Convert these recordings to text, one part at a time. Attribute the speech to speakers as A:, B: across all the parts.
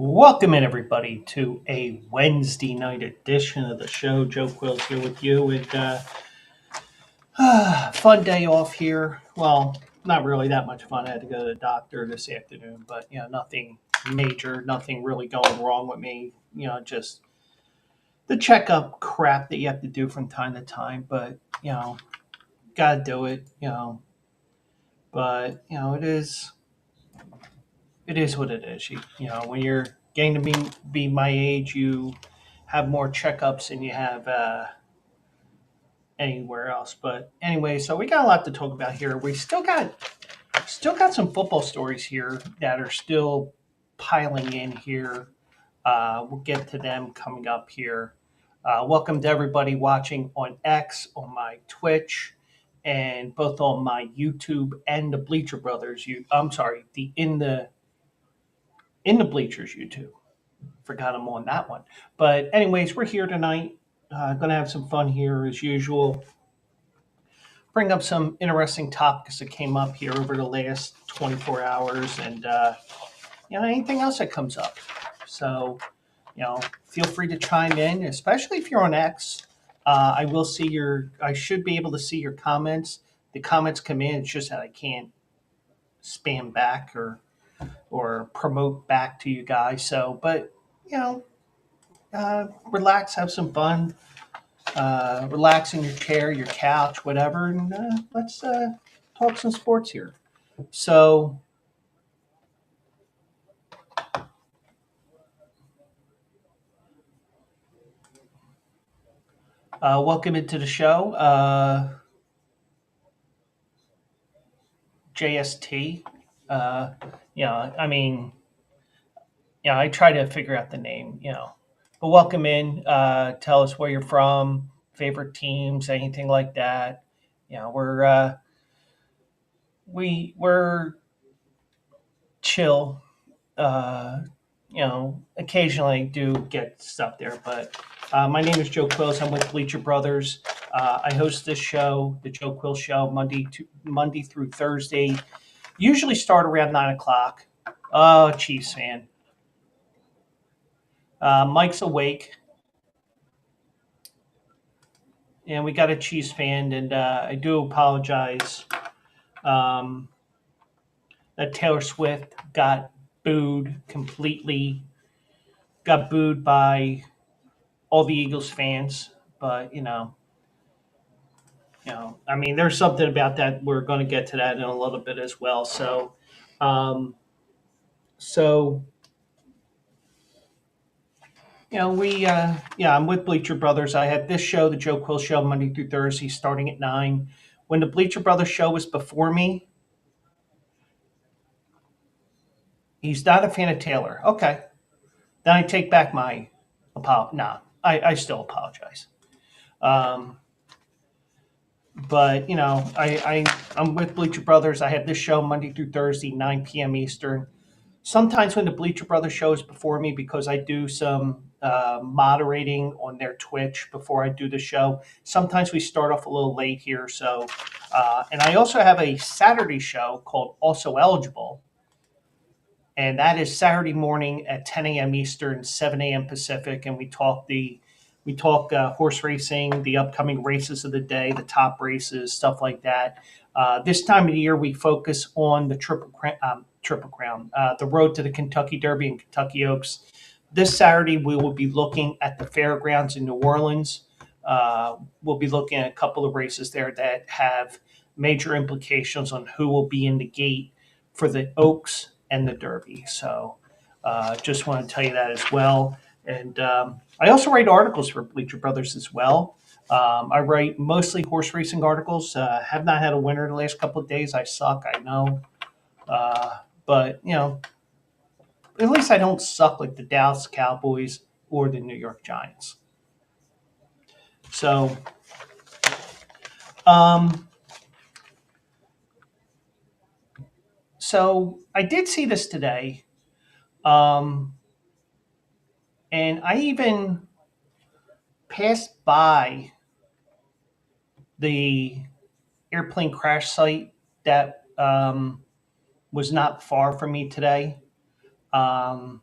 A: Welcome in everybody to a Wednesday night edition of the show. Joe Quills here with you. Fun day off here. Well, not really that much fun. I had to go to the doctor this afternoon, but nothing major, nothing really going wrong with me. Just the checkup crap that you have to do from time to time. But gotta do it. But it is what it is. When you're getting to be my age, you have more checkups than you have anywhere else. But anyway, so we got a lot to talk about here. We still got some football stories here that are still piling in here. We'll get to them coming up here. Welcome to everybody watching on X, on my Twitch, and both on my YouTube and the Bleacher Brothers. I'm sorry, the in the Bleachers YouTube. Forgot I'm on that one. But anyways, we're here tonight. Gonna have some fun here as usual. Bring up some interesting topics that came up here over the last 24 hours, and anything else that comes up. So feel free to chime in, especially if you're on X. I will see your. I should be able to see your comments. The comments come in. It's just that I can't spam back or promote back to you guys. So, but you know, relax, have some fun, relax in your chair, your couch, whatever, and let's talk some sports here. So, welcome into the show, JST. Uh, I mean, I try to figure out the name, but welcome in. Tell us where you're from, favorite teams, anything like that. We're chill. Uh, Occasionally do get stuff there, but my name is Joe Quills. I'm with Bleacher Brothers. I host this show, the Joe Quills Show, Monday through Thursday. Usually start around 9 o'clock. Oh, Chiefs fan. Mike's awake, and we got a Chiefs fan, and I do apologize um, that Taylor Swift booed completely, got booed by all the Eagles fans, but I mean, there's something about that. We're going to get to that in a little bit as well. Um, so I'm with Bleacher Brothers. I had this show, the Joe Quill Show, Monday through Thursday, starting at 9. When the Bleacher Brothers show was before me, he's not a fan of Taylor. Okay, then I take back my apology. Nah, I still apologize. Um, but I'm with Bleacher Brothers. I have this show Monday through Thursday, 9 p.m. Eastern. Sometimes when the Bleacher Brothers show is before me, because I do some moderating on their Twitch before I do the show. Sometimes we start off a little late here. So, and I also have a Saturday show called Also Eligible, and that is Saturday morning at 10 a.m. Eastern, 7 a.m. Pacific, and we talk horse racing, the upcoming races of the day, the top races, stuff like that. This time of the year, we focus on the Triple Crown, the road to the Kentucky Derby and Kentucky Oaks. This Saturday, we will be looking at the fairgrounds in New Orleans. We'll be looking at a couple of races there that have major implications on who will be in the gate for the Oaks and the Derby. So, just want to tell you that as well. And I also write articles for Bleacher Brothers as well. I write mostly horse racing articles. Have not had a winner the last couple of days. I suck, I know. But at least I don't suck like the Dallas Cowboys or the New York Giants. So, um, so I did see this today, um, and I even passed by the airplane crash site that was not far from me today. Um,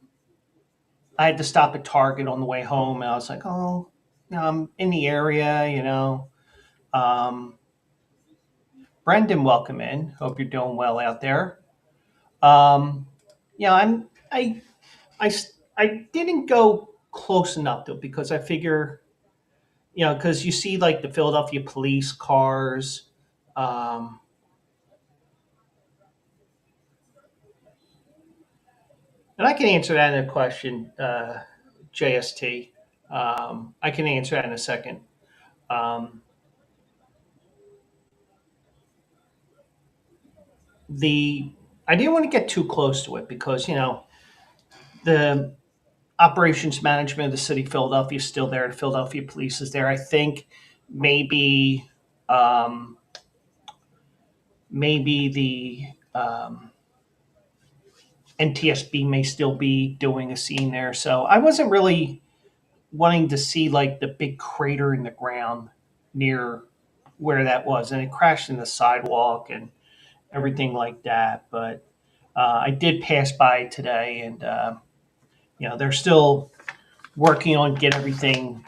A: I had to stop at Target on the way home, and I was like, oh, I'm in the area, Um, Brendan, welcome in. Hope you're doing well out there. Um, yeah, I, I didn't go close enough though because I figure, because you see like the Philadelphia police cars, um, and I can answer that in a question, JST. I can answer that in a second. Um, the I didn't want to get too close to it because the operations management of the city of Philadelphia is still there. The Philadelphia police is there. I think maybe um, maybe the NTSB may still be doing a scene there. So I wasn't really wanting to see like the big crater in the ground near where that was, and it crashed in the sidewalk and everything like that. But I did pass by today, and they're still working on get everything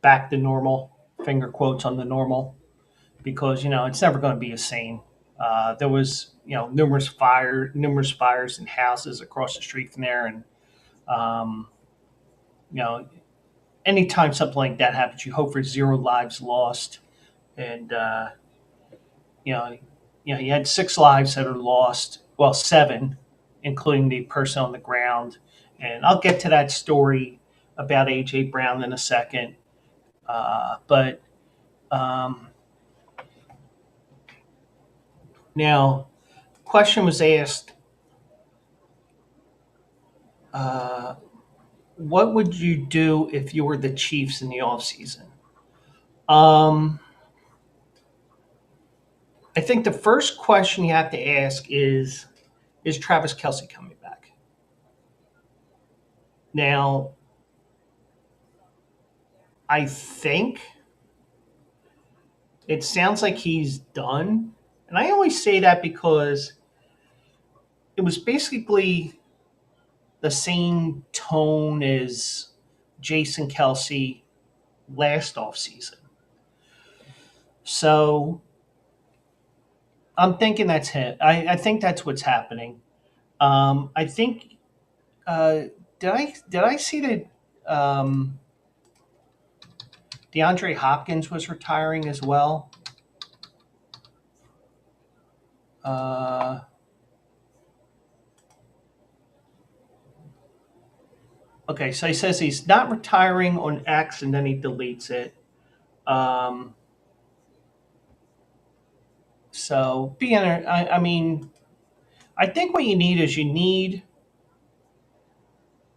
A: back to normal. Finger quotes on the normal, because it's never going to be the same. There was numerous fires in houses across the street from there, and um, you know, anytime something like that happens, you hope for zero lives lost, and you know, you had 6 lives that are lost. Well, seven, including the person on the ground. And I'll get to that story about AJ Brown in a second. But now, question was asked: uh, what would you do if you were the Chiefs in the offseason? Um, I think the first question you have to ask is Travis Kelsey coming back? Now, I think it sounds like he's done. And I only say that because it was basically the same tone as Jason Kelsey last offseason. So I'm thinking that's hit. I think that's what's happening. I think uh, did I see that DeAndre Hopkins was retiring as well? Uh, okay, so he says he's not retiring on X, and then he deletes it. Um, so I mean, I think what you need is you need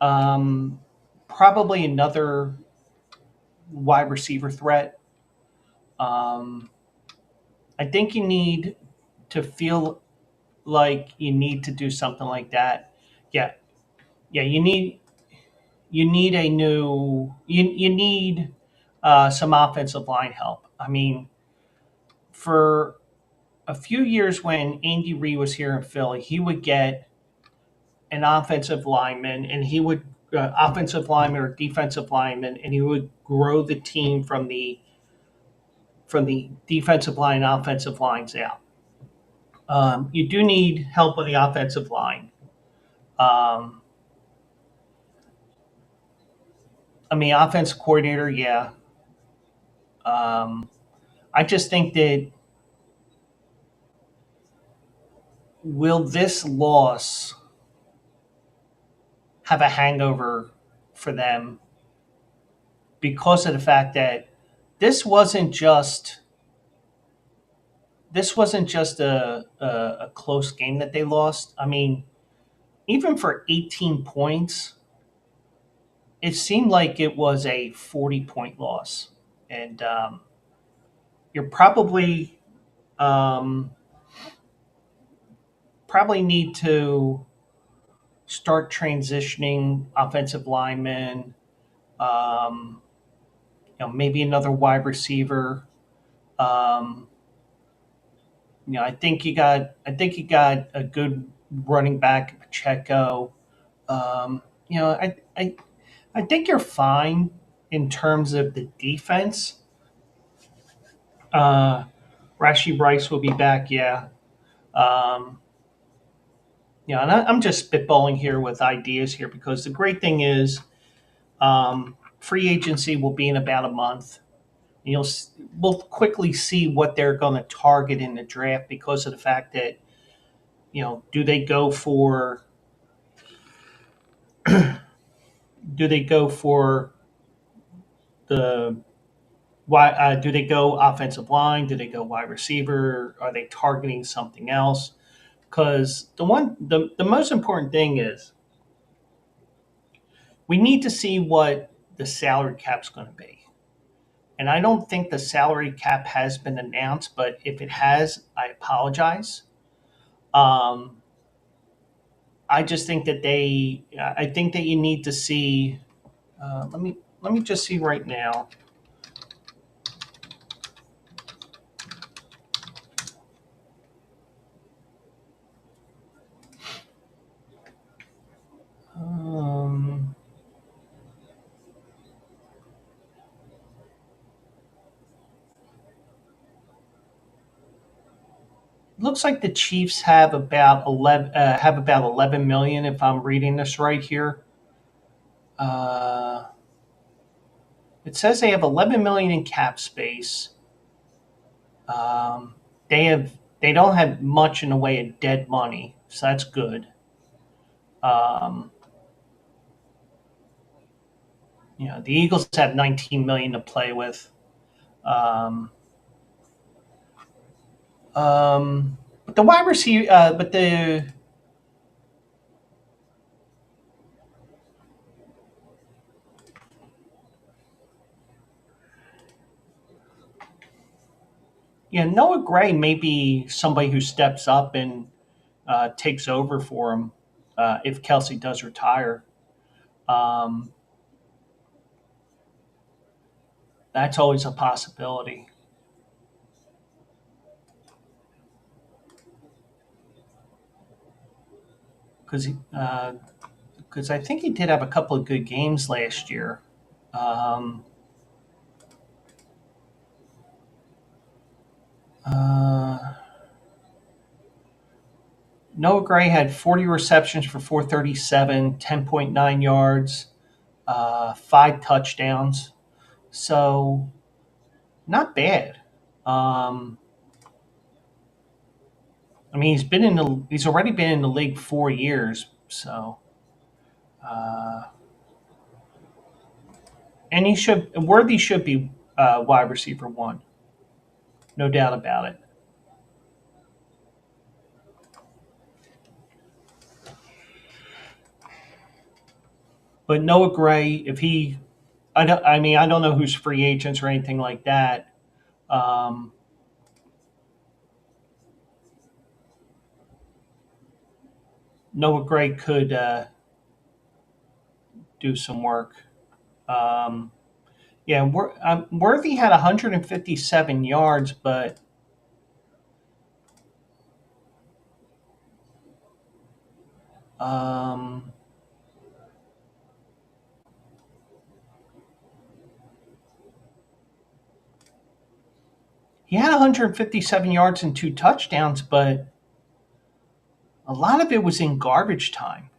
A: um, probably another wide receiver threat. Um, I think you need to feel like you need to do something like that. Yeah, yeah. You need a new you need some offensive line help. I mean, for a few years when Andy Reid was here in Philly, he would get an offensive lineman, and he would offensive lineman or defensive lineman, and he would grow the team from the defensive line and offensive lines out. You do need help with the offensive line. Um, I mean, offensive coordinator, yeah. Um, I just think that will this loss have a hangover for them because of the fact that this wasn't just this wasn't just a close game that they lost. I mean, even for 18 points, it seemed like it was a 40-point loss. And you're um, probably need to start transitioning offensive linemen, um, maybe another wide receiver. Um, I think you got a good running back, Pacheco. You know, I think you're fine in terms of the defense. Uh, Rashi Rice will be back, yeah. Um, and I'm just spitballing here with ideas here because the great thing is free agency will be in about a month. You'll we'll quickly see what they're going to target in the draft because of the fact that do they go for do they go for the why do they go offensive line? Do they go wide receiver? Are they targeting something else? Because the most important thing is we need to see what the salary cap's going to be. And I don't think the salary cap has been announced, but if it has, I apologize. Um, I just think that I think that you need to see. Let me just see right now. Um, Looks like the Chiefs have about 11 million if I'm reading this right here. Uh, it says they have 11 million in cap space. Um, they don't have much in the way of dead money, so that's good. Um, the Eagles have 19 million to play with. Um, but the wide receiver, but the Noah Gray may be somebody who steps up and takes over for him if Kelsey does retire. Um, that's always a possibility because I think he did have a couple of good games last year. Um, uh, Noah Gray had 40 receptions for 437, 10.9 yards, 5 touchdowns. So not bad. Um, I mean, he's already been in the league 4 years. So, uh, and Worthy should be wide receiver one, no doubt about it. But Noah Gray, if he, I don't, I mean, I don't know who's free agents or anything like that. Um, Noah Gray could do some work. Um, yeah, Worthy had 157 yards, but um, he had 157 yards and 2 touchdowns, but a lot of it was in garbage time.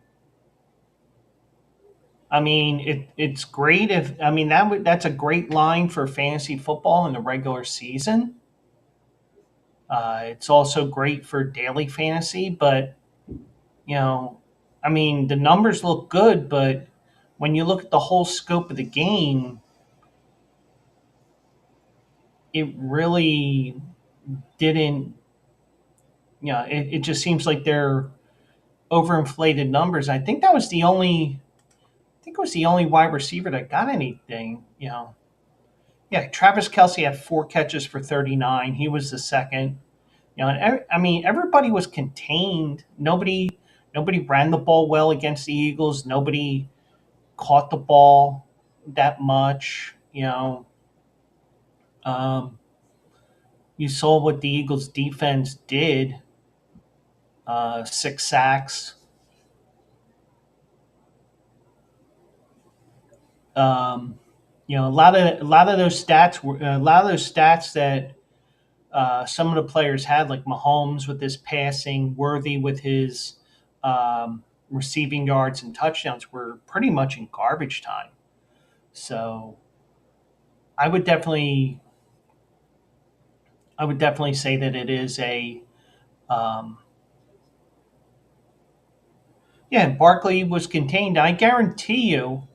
A: I mean, it's great if I mean that's a great line for fantasy football in the regular season. It's also great for daily fantasy, but you know, I mean, the numbers look good, but when you look at the whole scope of the game, it really didn't. It just seems like they're overinflated numbers. I think that was the only. I think it was the only wide receiver that got anything. Yeah, Travis Kelsey had 4 catches for 39. He was the second. I mean, everybody was contained. Nobody ran the ball well against the Eagles. Nobody caught the ball that much. Um, you saw what the Eagles defense did. 6 sacks. Um, a lot of those stats were a lot of those stats that some of the players had, like Mahomes with his passing, Worthy with his receiving yards and touchdowns, were pretty much in garbage time. So I would definitely, I would definitely say that it is a, um, yeah. Barkley was contained. I guarantee you,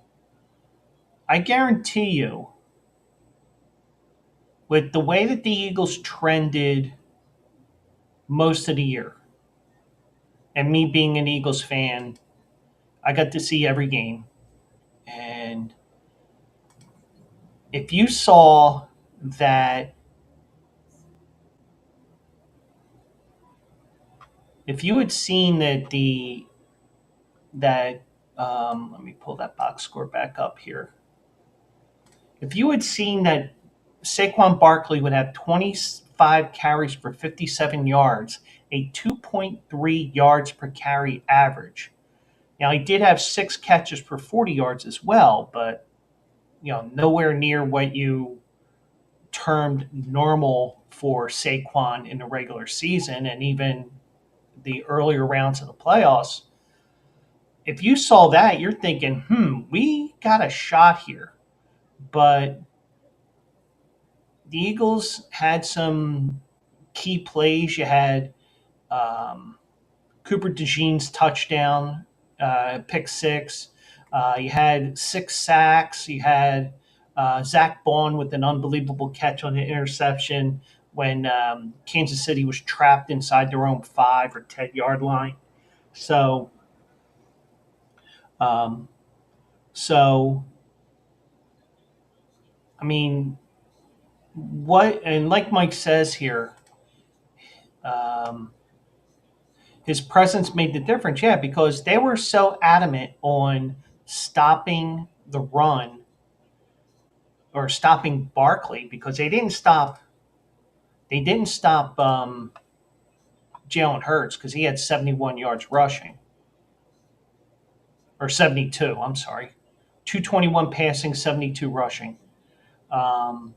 A: with the way that the Eagles trended most of the year, and me being an Eagles fan, I got to see every game. And if you saw that, if you had seen that, let me pull that box score back up here. If you had seen that Saquon Barkley would have 25 carries for 57 yards, a 2.3 yards per carry average. Now, he did have 6 catches for 40 yards as well, but nowhere near what you termed normal for Saquon in the regular season and even the earlier rounds of the playoffs. If you saw that, you're thinking, we got a shot here. But the Eagles had some key plays. You had um, Cooper DeJean's touchdown, pick six. You had 6 sacks. You had Zach Bond with an unbelievable catch on the interception when Kansas City was trapped inside their own 5 or 10 yard line. So, um, so I mean, what and like Mike says here, um, his presence made the difference. Yeah, because they were so adamant on stopping the run or stopping Barkley because they didn't stop Jalen Hurts because he had 71 yards rushing or 72. I'm sorry, 221 passing, 72 rushing.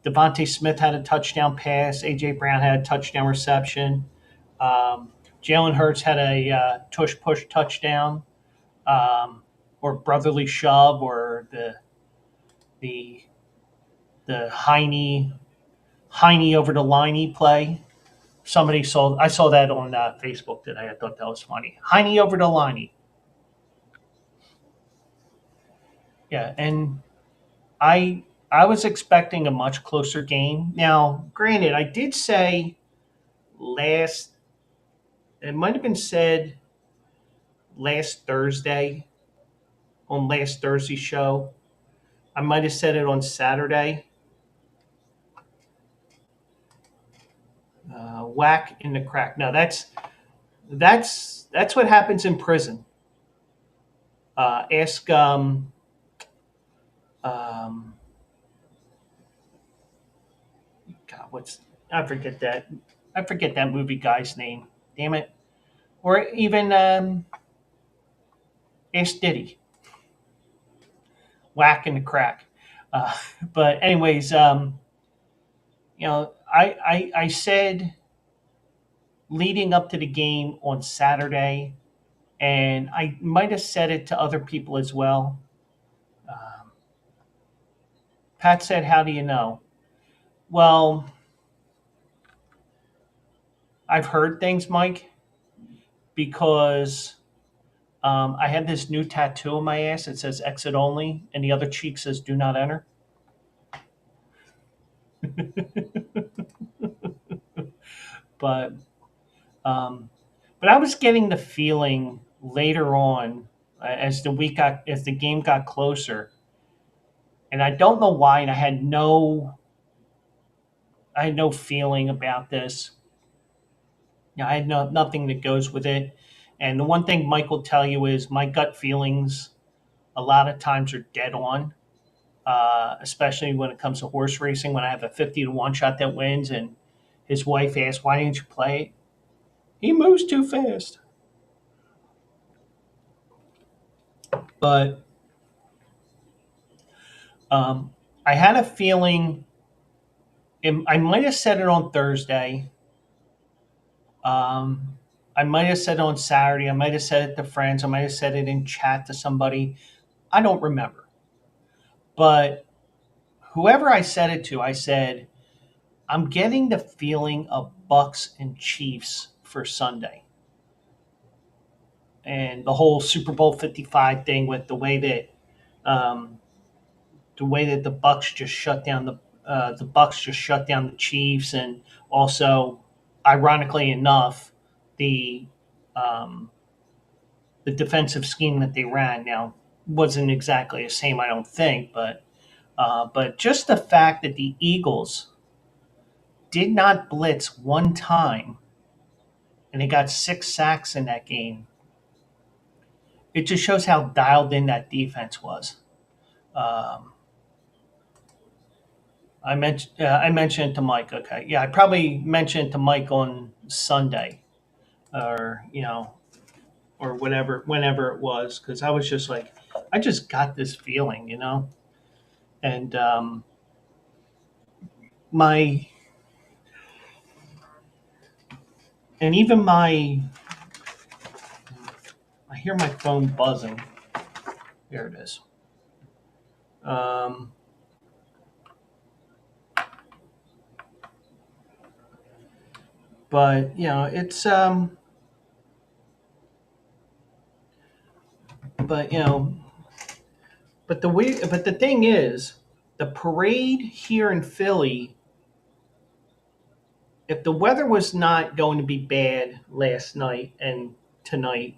A: Devontae Smith had a touchdown pass. AJ Brown had a touchdown reception. Um, Jalen Hurts had a tush push touchdown, um, or brotherly shove, or the the Heine over the liney play. I saw that on Facebook today. I thought that was funny. Heine over the liney. Yeah, and I was expecting a much closer game. Now, granted, I did say last. It might have been said last Thursday on last Thursday's show. I might have said it on Saturday. Whack in the crack. No, that's what happens in prison. Ask um, God, what's I forget that I forget that movie guy's name. Damn it. Or even Ask Diddy. Whack in the crack. Uh, but anyways, I said leading up to the game on Saturday, and I might have said it to other people as well. Um, Pat said, "How do you know?" Well, I've heard things, Mike, because I had this new tattoo on my ass. It says "Exit Only," and the other cheek says "Do Not Enter." But um, but I was getting the feeling later on, as the game got closer, and I don't know why, and I had no feeling about this. I had nothing that goes with it. And the one thing Mike will tell you is my gut feelings a lot of times are dead on, especially when it comes to horse racing. When I have a 50 to 1 shot that wins, and his wife asks, "Why didn't you play it?" He moves too fast. But I had a feeling. I might have said it on Thursday. Um, I might have said it on Saturday. I might have said it to friends. I might have said it in chat to somebody. I don't remember. But whoever I said it to, I said, I'm getting the feeling of Bucks and Chiefs for Sunday. And the whole Super Bowl 55 thing with um, the way that the Bucks just shut down the Chiefs, and also, ironically enough, the um, the defensive scheme that they ran now wasn't exactly the same, I don't think, but just the fact that the Eagles did not blitz one time and they got 6 sacks in that game, it just shows how dialed in that defense was. Um, I mentioned it to Mike. Okay, yeah, I probably mentioned it to Mike on Sunday, or or whatever, whenever it was, because I was just like, I just got this feeling, and my and even my I hear my phone buzzing. There it is. Um, but it's but but the thing is, the parade here in Philly, if the weather was not going to be bad last night and tonight,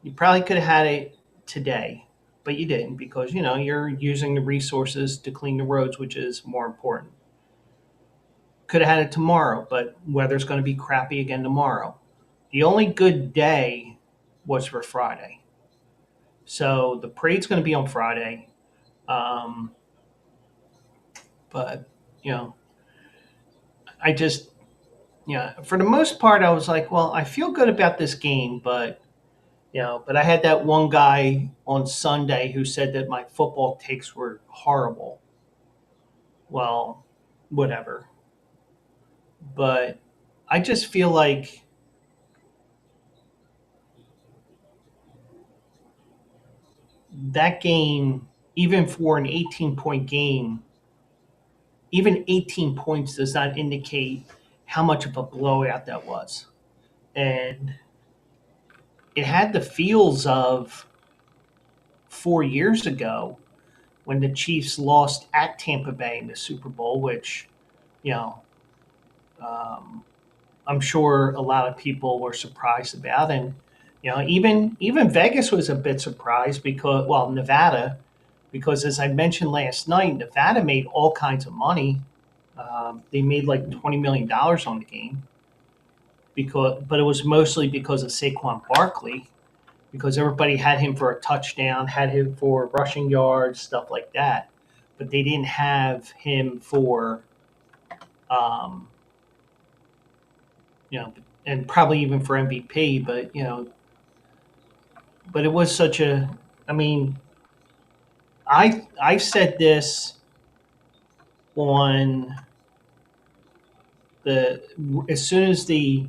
A: you probably could have had it today, but you didn't, because you're using the resources to clean the roads, which is more important. Could have had it tomorrow, but weather's going to be crappy again tomorrow. The only good day was for Friday. So the parade's going to be on Friday. Um, but, you know, I just, for the most part, I was like, well, I feel good about this game, but I had that one guy on Sunday who said that my football takes were horrible. Well, whatever. But I just feel like that game, even for an 18-point game, even 18 points does not indicate how much of a blowout that was. And it had the feels of 4 years ago when the Chiefs lost at Tampa Bay in the Super Bowl, which, you know, um, I'm sure a lot of people were surprised about. And, even Vegas was a bit surprised because, well, Nevada, because as I mentioned last night, Nevada made all kinds of money. They made like $20 million on the game, but it was mostly because of Saquon Barkley, because everybody had him for a touchdown, had him for rushing yards, stuff like that. But they didn't have him for, um, and probably even for MVP. But it was such a. I mean, I said this on the as soon as the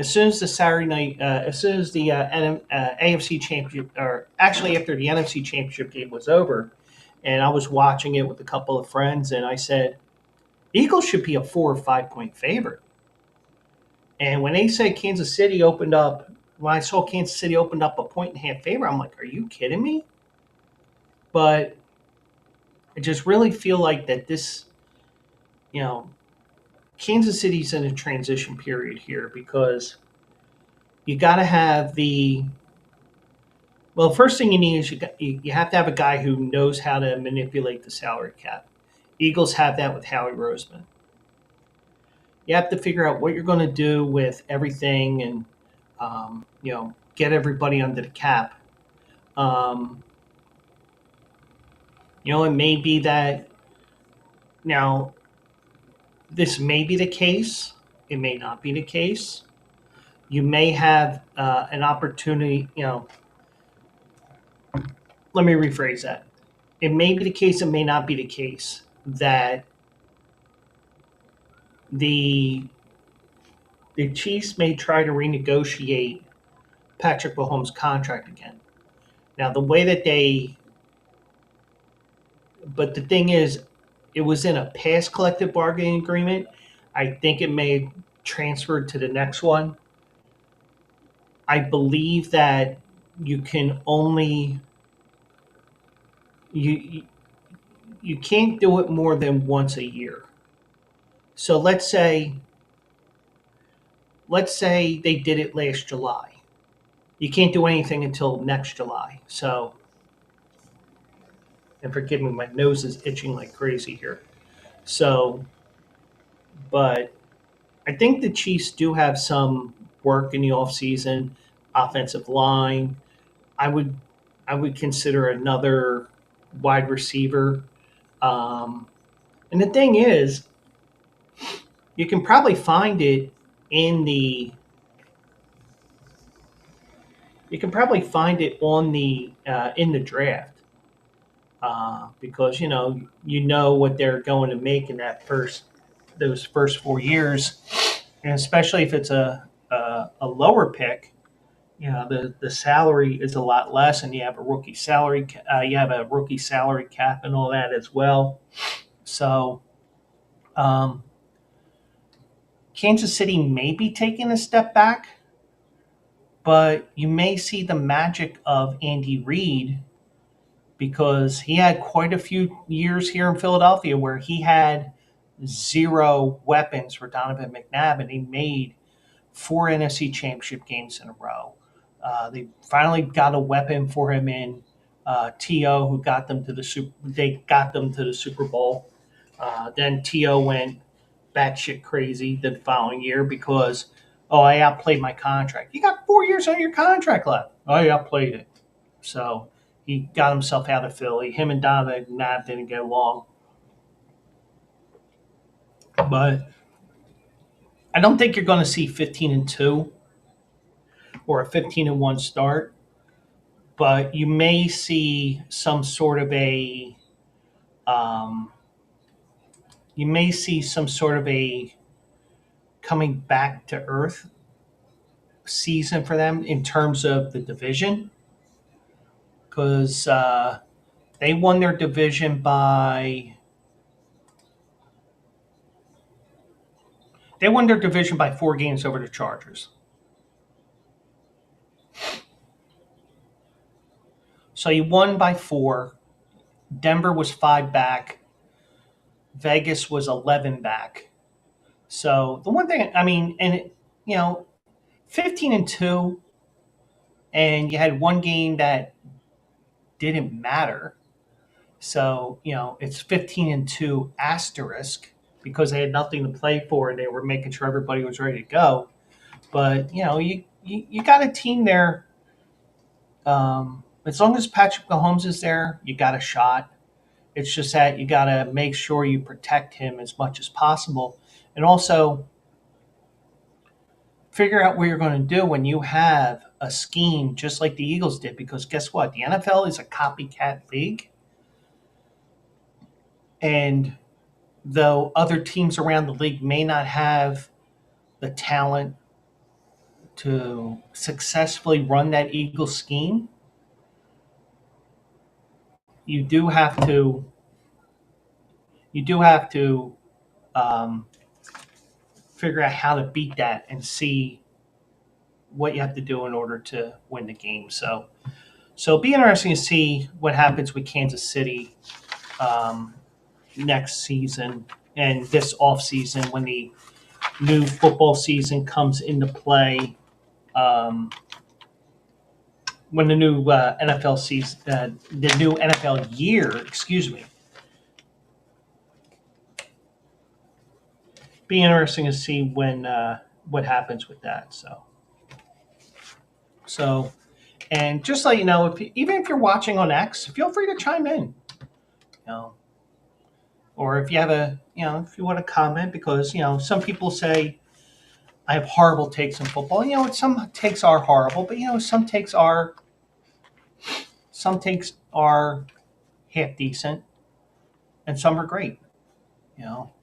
A: Saturday night, as soon as the AFC championship, or actually after the NFC championship game was over, and I was watching it with a couple of friends, and I said, Eagles should be a 4 or 5 point favorite. And when they said Kansas City opened up, when I saw Kansas City opened up a 1.5 favorite, I'm like, are you kidding me? But I just really feel like that this, you know, Kansas City's in a transition period here, because you got to have the well. First thing you need is you have to have a guy who knows how to manipulate the salary cap. Eagles have that with Howie Roseman. You have to figure out what you're going to do with everything, and get everybody under the cap. Um, it may be that now this may be the case. It may not be the case. You may have an opportunity. Let me rephrase that. it may be the case, it may not be the case that the the Chiefs may try to renegotiate Patrick Mahomes' contract again. Now, the way that but the thing is, it was in a past collective bargaining agreement. I think it may transfer to the next one. I believe that you can only you you can't do it more than once a year. So let's say they did it last July. You can't do anything until next July. So, and forgive me, my nose is itching like crazy here. So, but I think the Chiefs do have some work in the offseason, offensive line. I would I would consider another wide receiver. Um, and the thing is, you can probably find it in the you can probably find it on the in the draft because you know what they're going to make in that first those first 4 years, and especially if it's a lower pick, the salary is a lot less, and you have a rookie salary cap and all that as well. So um, Kansas City may be taking a step back, but you may see the magic of Andy Reid because he had quite a few years here in Philadelphia where he had zero weapons for Donovan McNabb, and he made four NFC Championship games in a row. They finally got a weapon for him in To, who got them to the super. They got them to the Super Bowl. Then To went batshit crazy the following year because I outplayed my contract. You got 4 years on your contract left. I outplayed it. So he got himself out of Philly. Him and Donovan McNabb didn't get along, but I don't think you're going to see 15-2 or a 15-1 start. But you may see some sort of a um, you may see some sort of a coming back to earth season for them in terms of the division because they won their division by they won their division by 4 games over the Chargers. So you won by 4. Denver was 5 back. Vegas was 11 back. So the one thing I mean, and 15-2, and you had one game that didn't matter. So it's 15-2 asterisk because they had nothing to play for and they were making sure everybody was ready to go. But you got a team there. As long as Patrick Mahomes is there, you got a shot. It's just that you got to make sure you protect him as much as possible, and also figure out what you're going to do when you have a scheme just like the Eagles did. Because guess what? The NFL is a copycat league, and though other teams around the league may not have the talent to successfully run that Eagles scheme, you do have to you do have to um, figure out how to beat that and see what you have to do in order to win the game. So it'll be interesting to see what happens with Kansas City um, next season and this off season when the new football season comes into play. Um, when the new NFL season, the new NFL year, excuse me, be interesting to see when what happens with that. So, and just let you know, even if you're watching on X, feel free to chime in. You know, or if you have if you want to comment, because some people say I have horrible takes in football. Some takes are horrible, but some takes are half decent, and some are great. You know,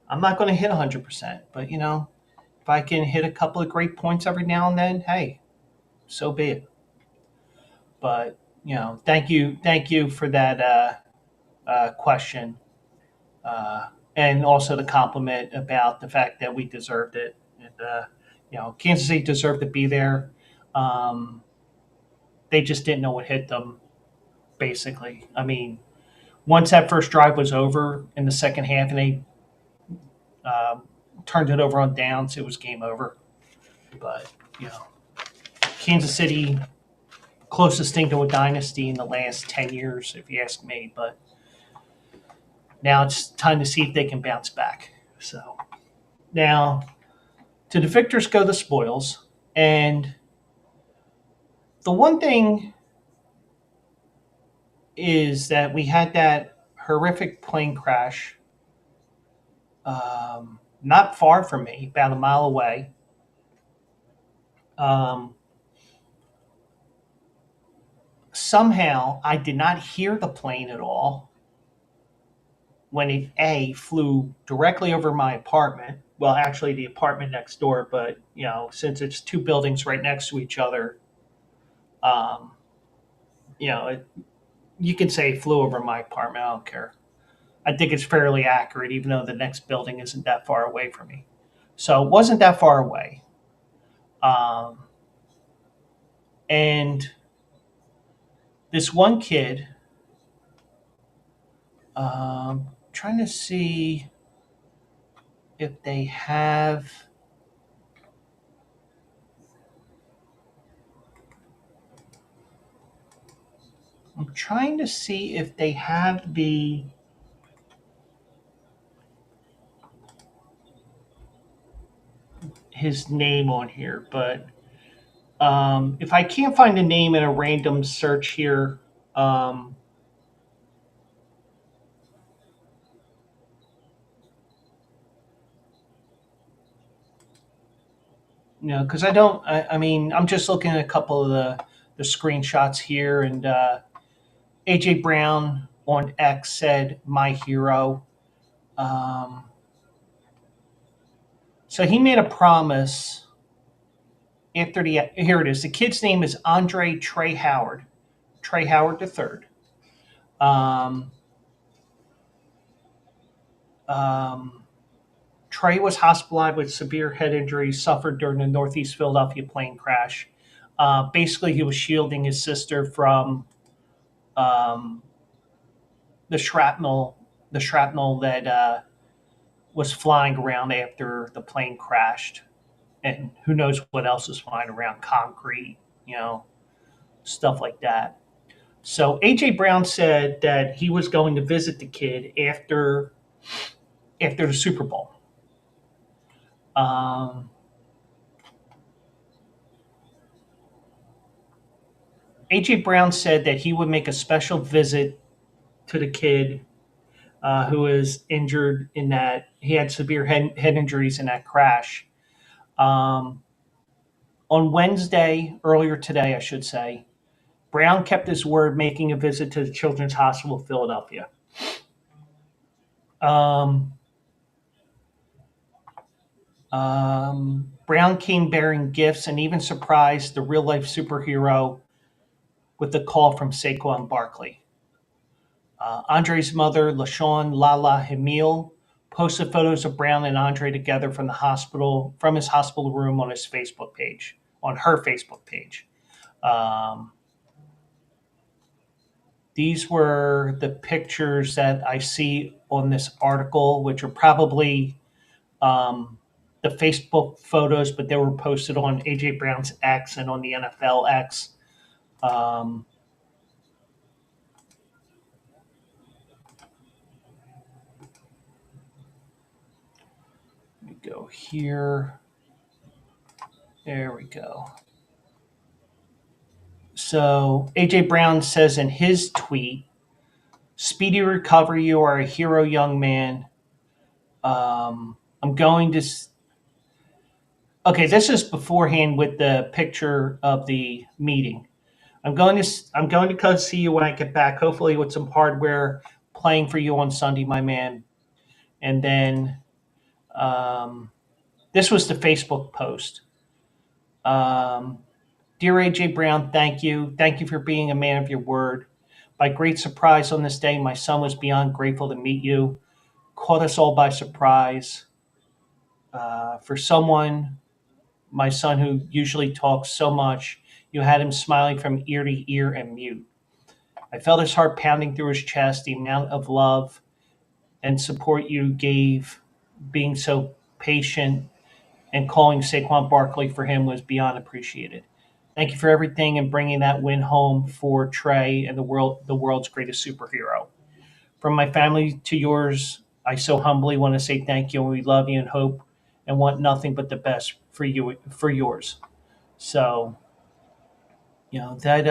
A: I'm not going to hit 100%, but if I can hit a couple of great points every now and then, hey, so be it. But thank you for that question, and also the compliment about the fact that we deserved it. And, Kansas City deserved to be there. Um, they just didn't know what hit them. Basically, I mean, once that first drive was over in the second half, and they um, turned it over on downs, it was game over. But you know, Kansas City closest thing to a dynasty in the last 10 years, if you ask me. But now it's time to see if they can bounce back. So now, to the victors go the spoils. And the one thing is that we had that horrific plane crash not far from me, about a mile away. Um, Somehow, I did not hear the plane at all when it flew directly over my apartment. Well, actually, the apartment next door, but since it's two buildings right next to each other, um, it, you can say it flew over my apartment. I don't care. I think it's fairly accurate, even though the next building isn't that far away from me. So it wasn't that far away. Um, and this one kid, trying to see if they have. I'm trying to see if they have his name on here, but if I can't find a name in a random search here, um, because I don't. I mean, I'm just looking at a couple of the screenshots here, and AJ Brown on X said, "My hero." Um, so he made a promise after the. Here it is. The kid's name is Andre Trey Howard. Trey Howard III. Um, um, Trey was hospitalized with severe head injuries suffered during the Northeast Philadelphia plane crash. Basically, he was shielding his sister from um, the shrapnel, that was flying around after the plane crashed, and who knows what else was flying around, concrete, you know, stuff like that. So AJ Brown said that he was going to visit the kid after the Super Bowl. Um, AJ Brown said that he would make a special visit to the kid who was injured in that he had severe head injuries in that crash. Um, on Wednesday, earlier today, I should say, Brown kept his word, making a visit to the Children's Hospital of Philadelphia. Um, Brown came bearing gifts and even surprised the real life superhero with a call from Saquon Barkley. Andre's mother, LaShawn Lala Hamil, posted photos of Brown and Andre together from his hospital room on his Facebook page, on her Facebook page. Um, these were the pictures that I see on this article, which are probably um, the Facebook photos, but they were posted on AJ Brown's X and on the NFL X. Um, let me go here. There we go. So AJ Brown says in his tweet, "Speedy recovery. You are a hero, young man. I'm going to." Okay, this is beforehand with the picture of the meeting. I'm going to come see you when I get back. Hopefully, with some hardware playing for you on Sunday, my man. And then um, this was the Facebook post. Um, Dear AJ Brown, thank you. Thank you for being a man of your word. By great surprise on this day, my son was beyond grateful to meet you. Caught us all by surprise. For someone, my son who usually talks so much, you had him smiling from ear to ear and mute. I felt his heart pounding through his chest, the amount of love and support you gave, being so patient and calling Saquon Barkley for him was beyond appreciated. Thank you for everything and bringing that win home for Trey and the world's greatest superhero. From my family to yours, I so humbly want to say thank you and we love you and hope and want nothing but the best for you for yours. So, you know, that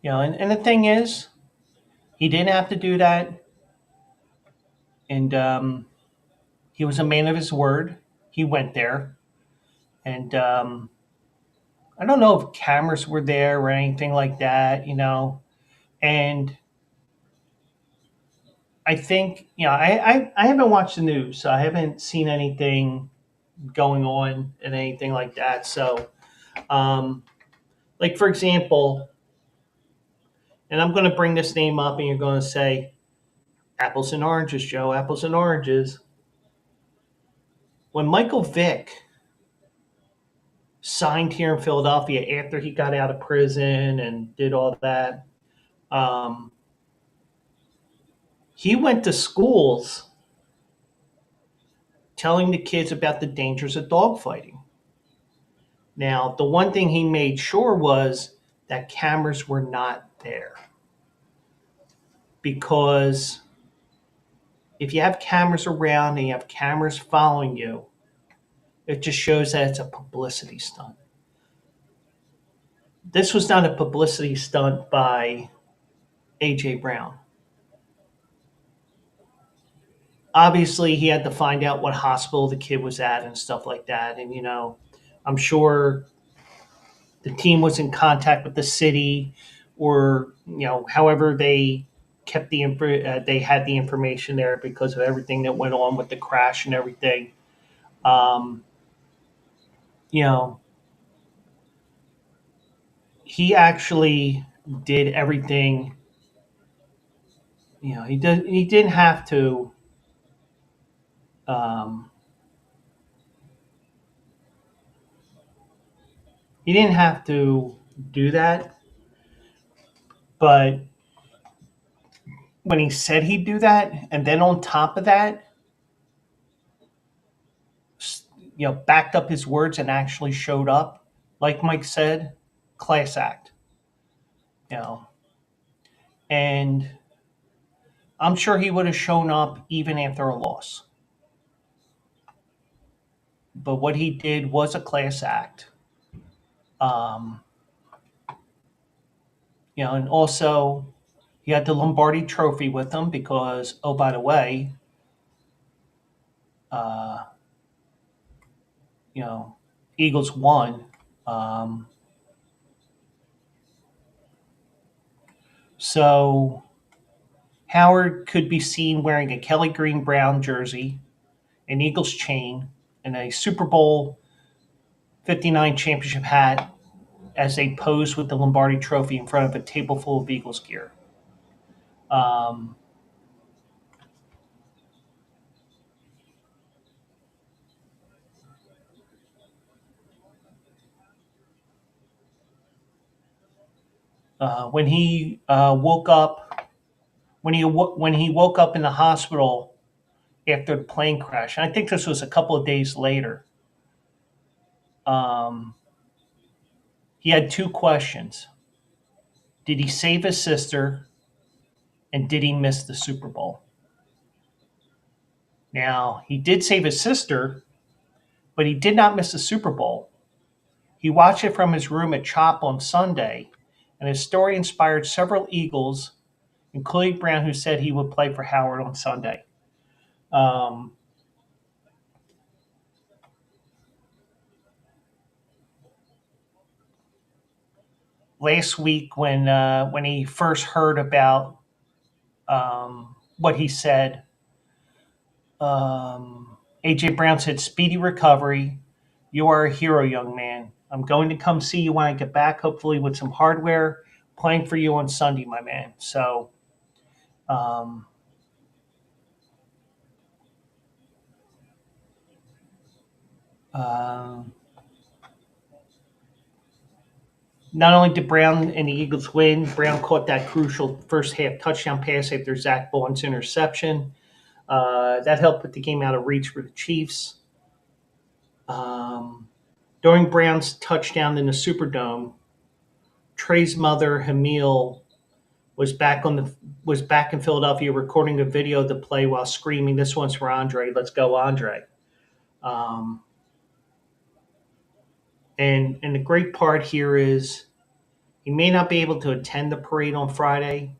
A: and the thing is, he didn't have to do that, and he was a man of his word. He went there, and I don't know if cameras were there or anything like that, And I think, I haven't watched the news, so I haven't seen anything going on and anything like that. So, um, like for example, and I'm going to bring this name up, and you're going to say apples and oranges, Joe, apples and oranges. When Michael Vick signed here in Philadelphia after he got out of prison and did all that, um, he went to schools telling the kids about the dangers of dogfighting. Now, the one thing he made sure was that cameras were not there because if you have cameras around and you have cameras following you, it just shows that it's a publicity stunt. This was not a publicity stunt by AJ Brown. Obviously, he had to find out what hospital the kid was at and stuff like that. And, I'm sure the team was in contact with the city or, however they kept they had the information there because of everything that went on with the crash and everything. Um, you know, he actually did everything. He didn't have to. Um, he didn't have to do that, but when he said he'd do that, and then on top of that, backed up his words and actually showed up, like Mike said, class act. You know, and I'm sure he would have shown up even after a loss. But what he did was a class act. Um, and also he had the Lombardi Trophy with him because, oh, by the way, uh, you know, Eagles won. Um, so Howard could be seen wearing a Kelly Green Brown jersey, an Eagles chain, and a Super Bowl 59 championship hat as they posed with the Lombardi Trophy in front of a table full of Eagles gear. Um, when he woke up, when he woke up in the hospital after the plane crash, and I think this was a couple of days later, um, he had two questions: Did he save his sister, and did he miss the Super Bowl? Now he did save his sister, but he did not miss the Super Bowl. He watched it from his room at CHOP on Sunday, and his story inspired several Eagles, including Brown, who said he would play for Howard on Sunday. Um, last week when he first heard about what he said. AJ Brown said, "Speedy recovery. You are a hero, young man. I'm going to come see you when I get back, hopefully with some hardware. Playing for you on Sunday, my man." So, um, um, not only did Brown and the Eagles win, Brown caught that crucial first half touchdown pass after Zach Bond's interception. That helped put the game out of reach for the Chiefs. Um, During Brown's touchdown in the Superdome, Trey's mother, Hamil, was back on the was back in Philadelphia recording a video of the play while screaming, "This one's for Andre. Let's go, Andre!" Um, and the great part here is he may not be able to attend the parade on Friday,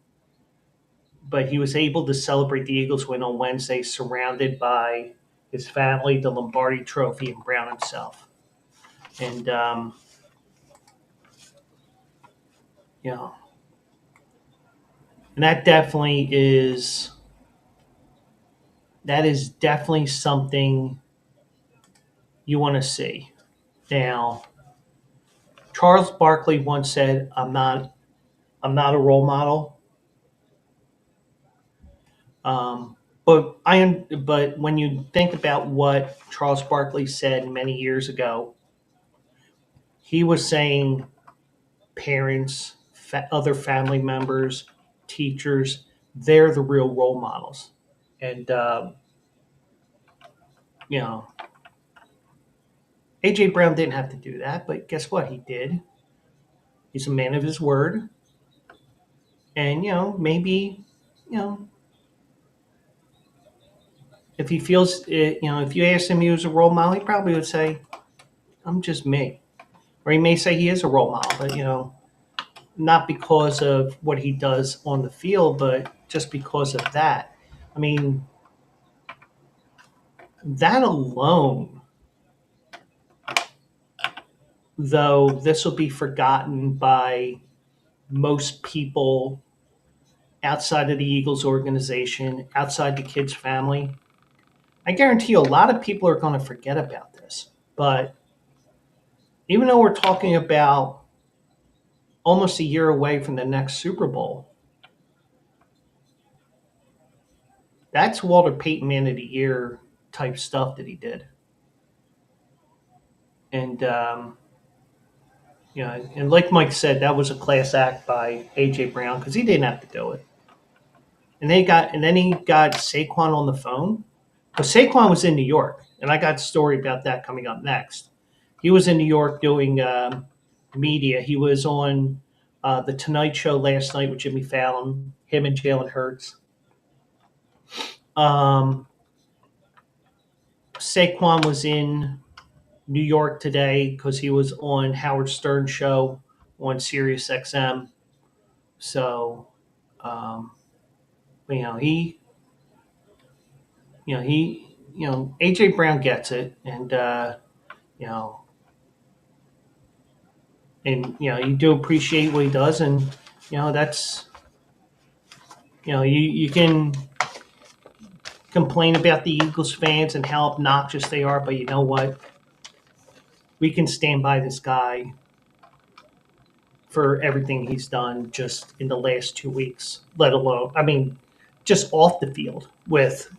A: but he was able to celebrate the Eagles win on Wednesday, surrounded by his family, the Lombardi Trophy, and Brown himself. And you know, and that is definitely something you want to see. Now, Charles Barkley once said, I'm not a role model." Um, but when you think about what Charles Barkley said many years ago, he was saying parents, other family members, teachers, they're the real role models. And you know, AJ Brown didn't have to do that, but guess what? He did. He's a man of his word, and maybe you know if he feels it, if you asked him he was a role model, he probably would say, "I'm just me." Or he may say he is a role model, but not because of what he does on the field, but just because of that. I mean, that alone, though this will be forgotten by most people outside of the Eagles organization, outside the kid's family, I guarantee you a lot of people are going to forget about this. But even though we're talking about almost a year away from the next Super Bowl, that's Walter Payton Man of the Year type stuff that he did. And and like Mike said, that was a class act by AJ Brown because he didn't have to do it. And then he got Saquon on the phone. But Saquon was in New York, and I got a story about that coming up next. He was in New York doing media. He was on the Tonight Show last night with Jimmy Fallon. Him and Jalen Hurts. Um, Saquon was in New York today because he was on Howard Stern show on Sirius XM. So, um, he, AJ Brown gets it, and you know, you do appreciate what he does, and that's you can complain about the Eagles fans and how obnoxious they are, but you know what? We can stand by this guy for everything he's done just in the last 2 weeks, let alone, I mean, just off the field with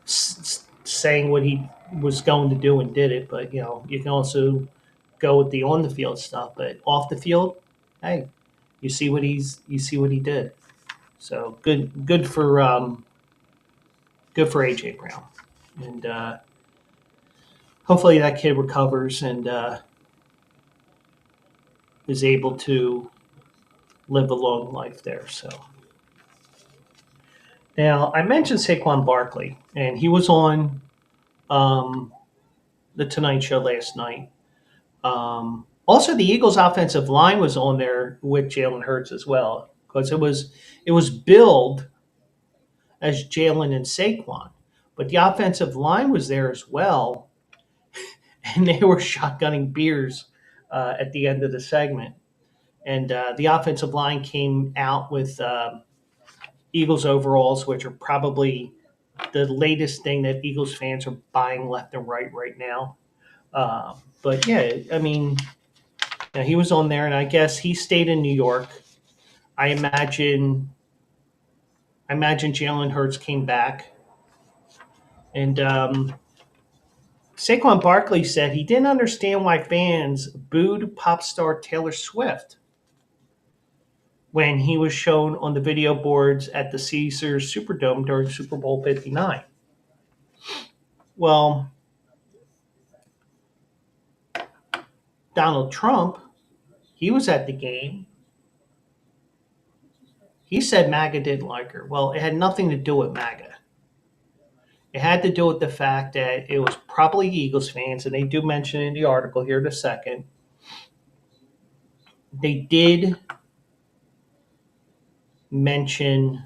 A: saying what he was going to do and did it. But, you can also go with the on the field stuff, but off the field, hey, you see what he did. So good for AJ Brown. And, hopefully that kid recovers and, is able to live a long life there. So now I mentioned Saquon Barkley, and he was on um, the Tonight Show last night. Also, the Eagles' offensive line was on there with Jalen Hurts as well, because it was billed as Jalen and Saquon, but the offensive line was there as well, and they were shotgunning beers at the end of the segment. and the offensive line came out with Eagles overalls, which are probably the latest thing that Eagles fans are buying left and right now. But yeah, I mean, yeah, he was on there, and I guess he stayed in New York. I imagine. I imagine Jalen Hurts came back, and Saquon Barkley said he didn't understand why fans booed pop star Taylor Swift when he was shown on the video boards at the Caesars Superdome during Super Bowl 59. Well, Donald Trump, he was at the game. He said MAGA didn't like her. Well, it had nothing to do with MAGA. It had to do with the fact that it was probably Eagles fans, and they do mention in the article here in a second. They did mention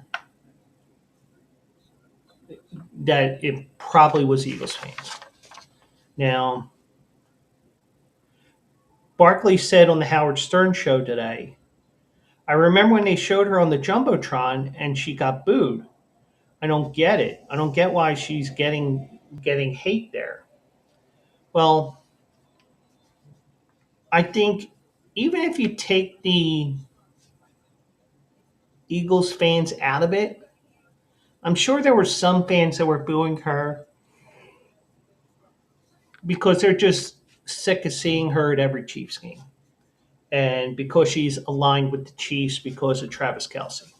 A: that it probably was Eagles fans. Now, Barkley said on the Howard Stern show today, I remember when they showed her on the Jumbotron and she got booed. I don't get it. I don't get why she's getting hate there. Well, I think even if you take the Eagles fans out of it, I'm sure there were some fans that were booing her because they're just sick of seeing her at every Chiefs game. And because she's aligned with the Chiefs because of Travis Kelce.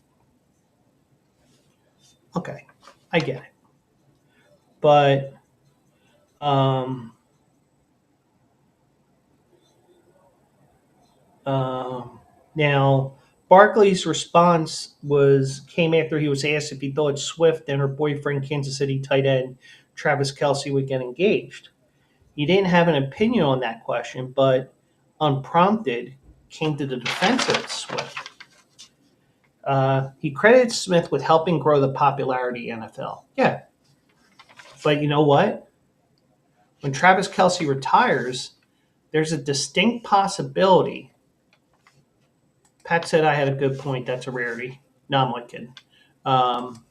A: Okay, I get it. But um, now Barkley's response came after he was asked if he thought Swift and her boyfriend, Kansas City tight end Travis Kelce, would get engaged. He didn't have an opinion on that question, but unprompted came to the defense of Swift. He credited Smith with helping grow the popularity of the NFL. Yeah, but you know what? When Travis Kelce retires, there's a distinct possibility. Pat said I had a good point. That's a rarity. No, I'm not kidding. Um,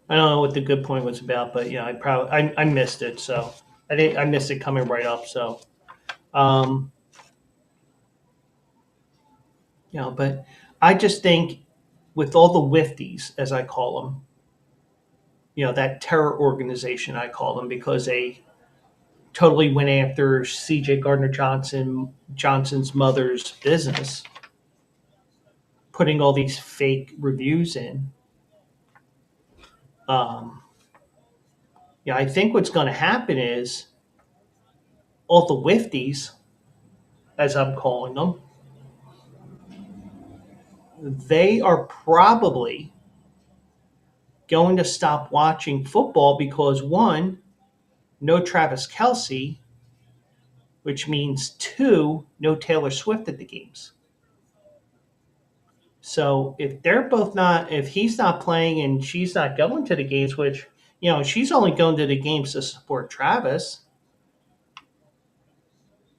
A: I don't know what the good point was about, but yeah, I missed it. So I missed it coming right up. So um, but I just think with all the Wifties, as I call them, that terror organization I call them because they totally went after C.J. Gardner Johnson's mother's business, putting all these fake reviews in. Um, I think what's going to happen is all the Wifties, as I'm calling them, they are probably going to stop watching football because one, no Travis Kelce, which means two, no Taylor Swift at the games. So if he's not playing and she's not going to the games, which, she's only going to the games to support Travis,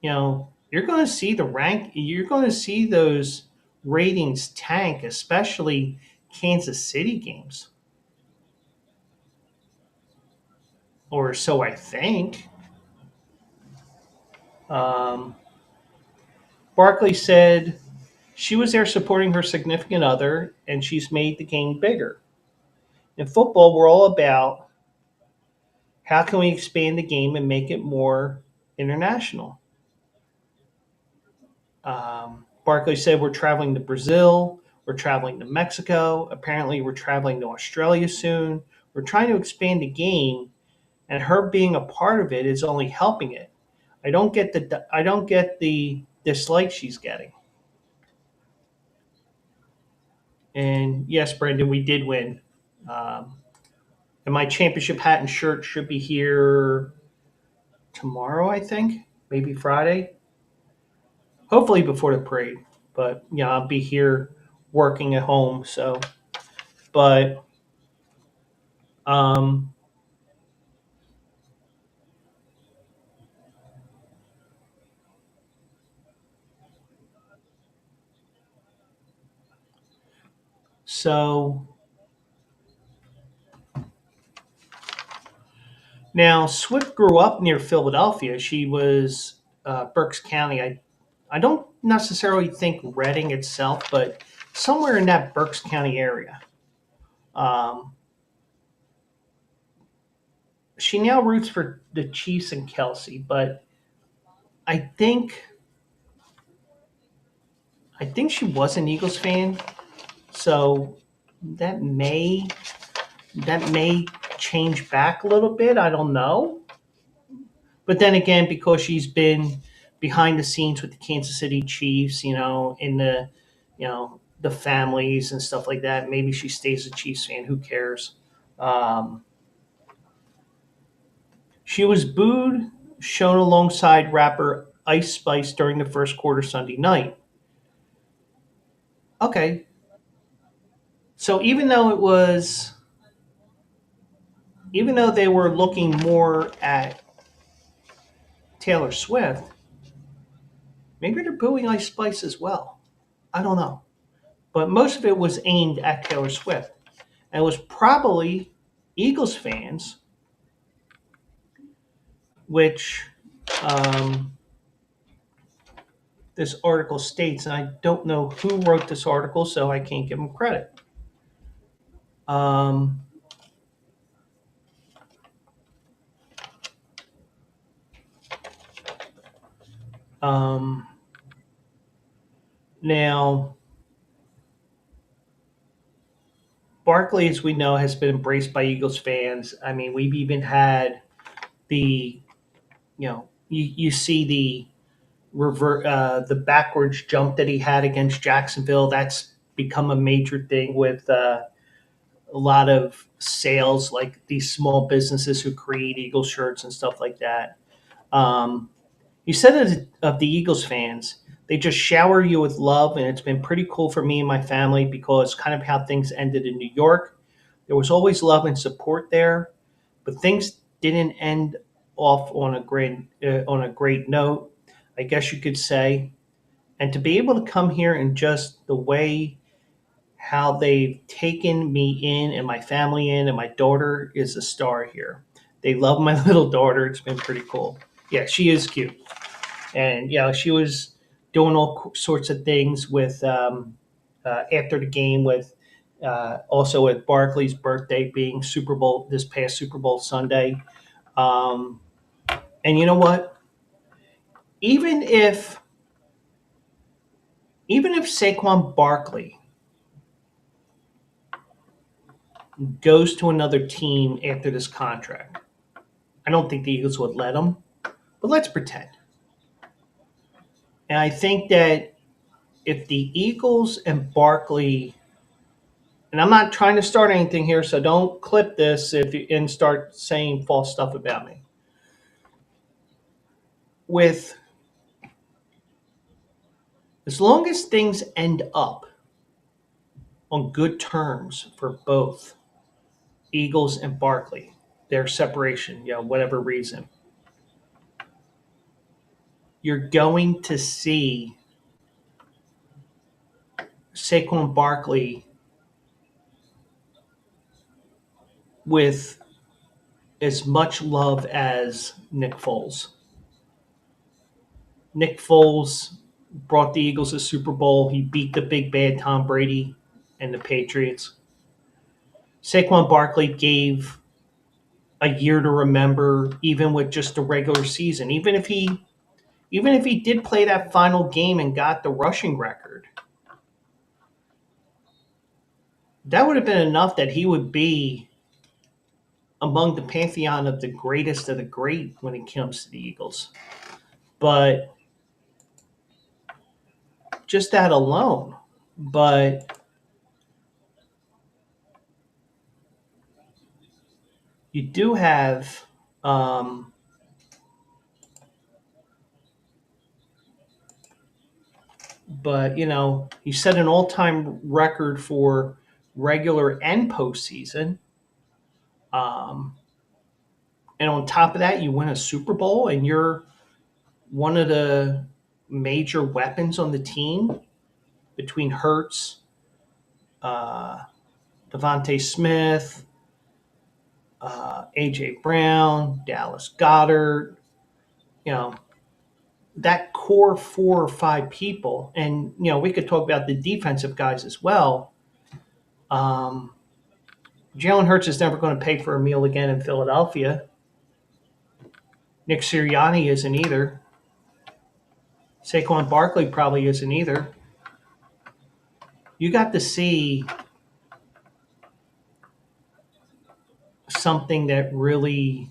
A: you're going to see those ratings tank, especially Kansas City games. Or so I think. Um, Barkley said she was there supporting her significant other, and she's made the game bigger. In football, we're all about how can we expand the game and make it more international. Barkley said we're traveling to Brazil, we're traveling to Mexico, apparently we're traveling to Australia soon. We're trying to expand the game, and her being a part of it is only helping it. I don't get the dislike she's getting. And yes, Brendan, we did win. Um, and my championship hat and shirt should be here tomorrow, I think, maybe Friday. Hopefully before the parade. But I'll be here working at home. So, but um, So now Swift grew up near Philadelphia. She was Berks County. I don't necessarily think Reading itself, but somewhere in that Berks County area. Um, she now roots for the Chiefs and Kelsey, but I think I think she was an Eagles fan, so that may that may change back a little bit. I don't know, but then again, because she's been behind the scenes with the Kansas City Chiefs, in the families and stuff like that, maybe she stays a Chiefs fan. Who cares? Um, she was booed, shown alongside rapper Ice Spice during the first quarter Sunday night. Okay, so even though they were looking more at Taylor Swift, maybe they're booing Ice Spice as well. I don't know. But most of it was aimed at Taylor Swift. And it was probably Eagles fans, which um, this article states, and I don't know who wrote this article, so I can't give them credit. Um, um, Now, Barkley, as we know, has been embraced by Eagles fans. I mean, we've even had the, you see the backwards jump that he had against Jacksonville. That's become a major thing with a lot of sales, like these small businesses who create Eagles shirts and stuff like that. Um, you said of the Eagles fans, they just shower you with love, and it's been pretty cool for me and my family because kind of how things ended in New York. There was always love and support there, but things didn't end off on a great note, I guess you could say. And to be able to come here and just the way how they've taken me in and my family in, and my daughter is a star here. They love my little daughter. It's been pretty cool. Yeah, she is cute, and she was doing all sorts of things with after the game with also with Barkley's birthday being Super Bowl this past Super Bowl Sunday. Um, and you know what? Even if even if Saquon Barkley goes to another team after this contract, I don't think the Eagles would let him. But let's pretend. And I think that if the Eagles and Barkley, and I'm not trying to start anything here, so don't clip this and start saying false stuff about me. With as long as things end up on good terms for both Eagles and Barkley, their separation, whatever reason, you're going to see Saquon Barkley with as much love as Nick Foles. Nick Foles brought the Eagles a Super Bowl. He beat the big bad Tom Brady and the Patriots. Saquon Barkley gave a year to remember, even with just the regular season. Even if he did play that final game and got the rushing record, that would have been enough that he would be among the pantheon of the great when it comes to the Eagles. But just that alone. But you do have but he set an all-time record for regular and postseason. Um, and on top of that, you win a Super Bowl, and you're one of the major weapons on the team between Hurts, uh, Devontae Smith, AJ Brown, Dallas Goddard. You know, that core 4 or 5 people, and we could talk about the defensive guys as well. Um, Jalen Hurts is never going to pay for a meal again in Philadelphia. Nick Sirianni isn't either. Saquon Barkley probably isn't either. You got to see something that really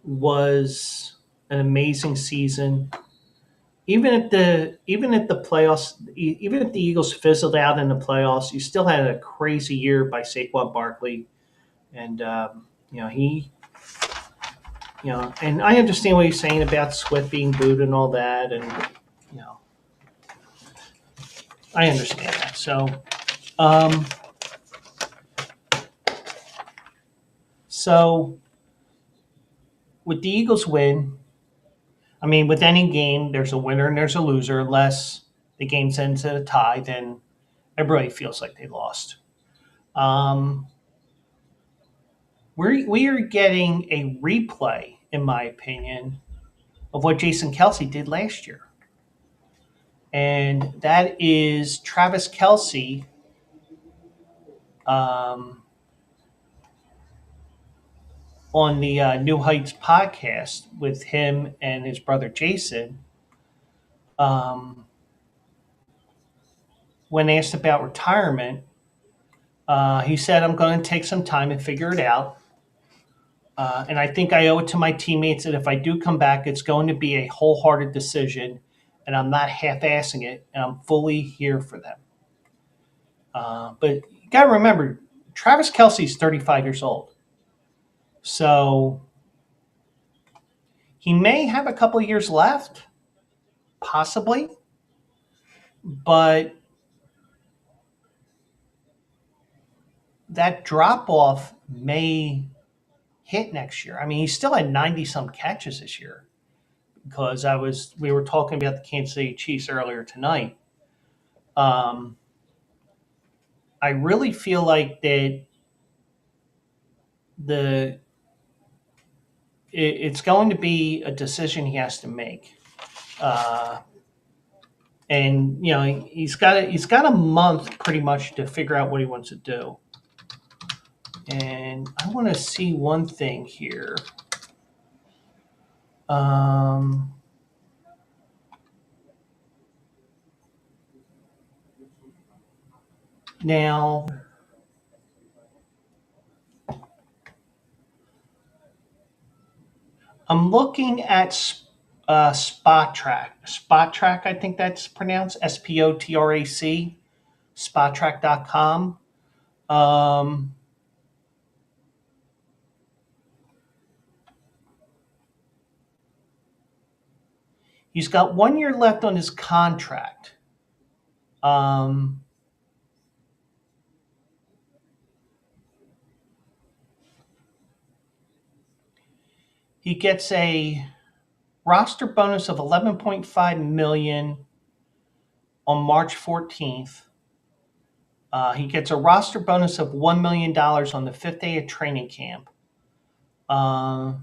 A: was an amazing season. Even if the Eagles fizzled out in the playoffs, you still had a crazy year by Saquon Barkley, and he, and I understand what he's saying about Swift being booed and all that, and you know, I understand that. Um, so with the Eagles win, I mean, with any game, there's a winner and there's a loser. Unless the game ends at a tie, then everybody feels like they lost. Um, we are getting a replay, in my opinion, of what Jason Kelsey did last year. And that is Travis Kelsey um, on the New Heights podcast with him and his brother Jason. Um, when asked about retirement, he said, "I'm going to take some time and figure it out. And I think I owe it to my teammates that if I do come back, it's going to be a wholehearted decision, and I'm not half-assing it, and I'm fully here for them." But you got to remember, Travis Kelsey's 35 years old. So he may have a couple of years left, possibly, but that drop off may hit next year. I mean, he still had 90 some catches this year because we were talking about the Kansas City Chiefs earlier tonight. Um, I really feel like that the it's going to be a decision he has to make. Uh, and he's got a month pretty much to figure out what he wants to do. And I want to see one thing here. Um, Now, I'm looking at Spot Track. Spot Track, I think that's pronounced SPOTRAC, spottrack.com. Um, he's got 1 year left on his contract. Um, he gets a roster bonus of 11.5 million on March 14th. He gets a roster bonus of $1 million on the 5th day of training camp. Uh,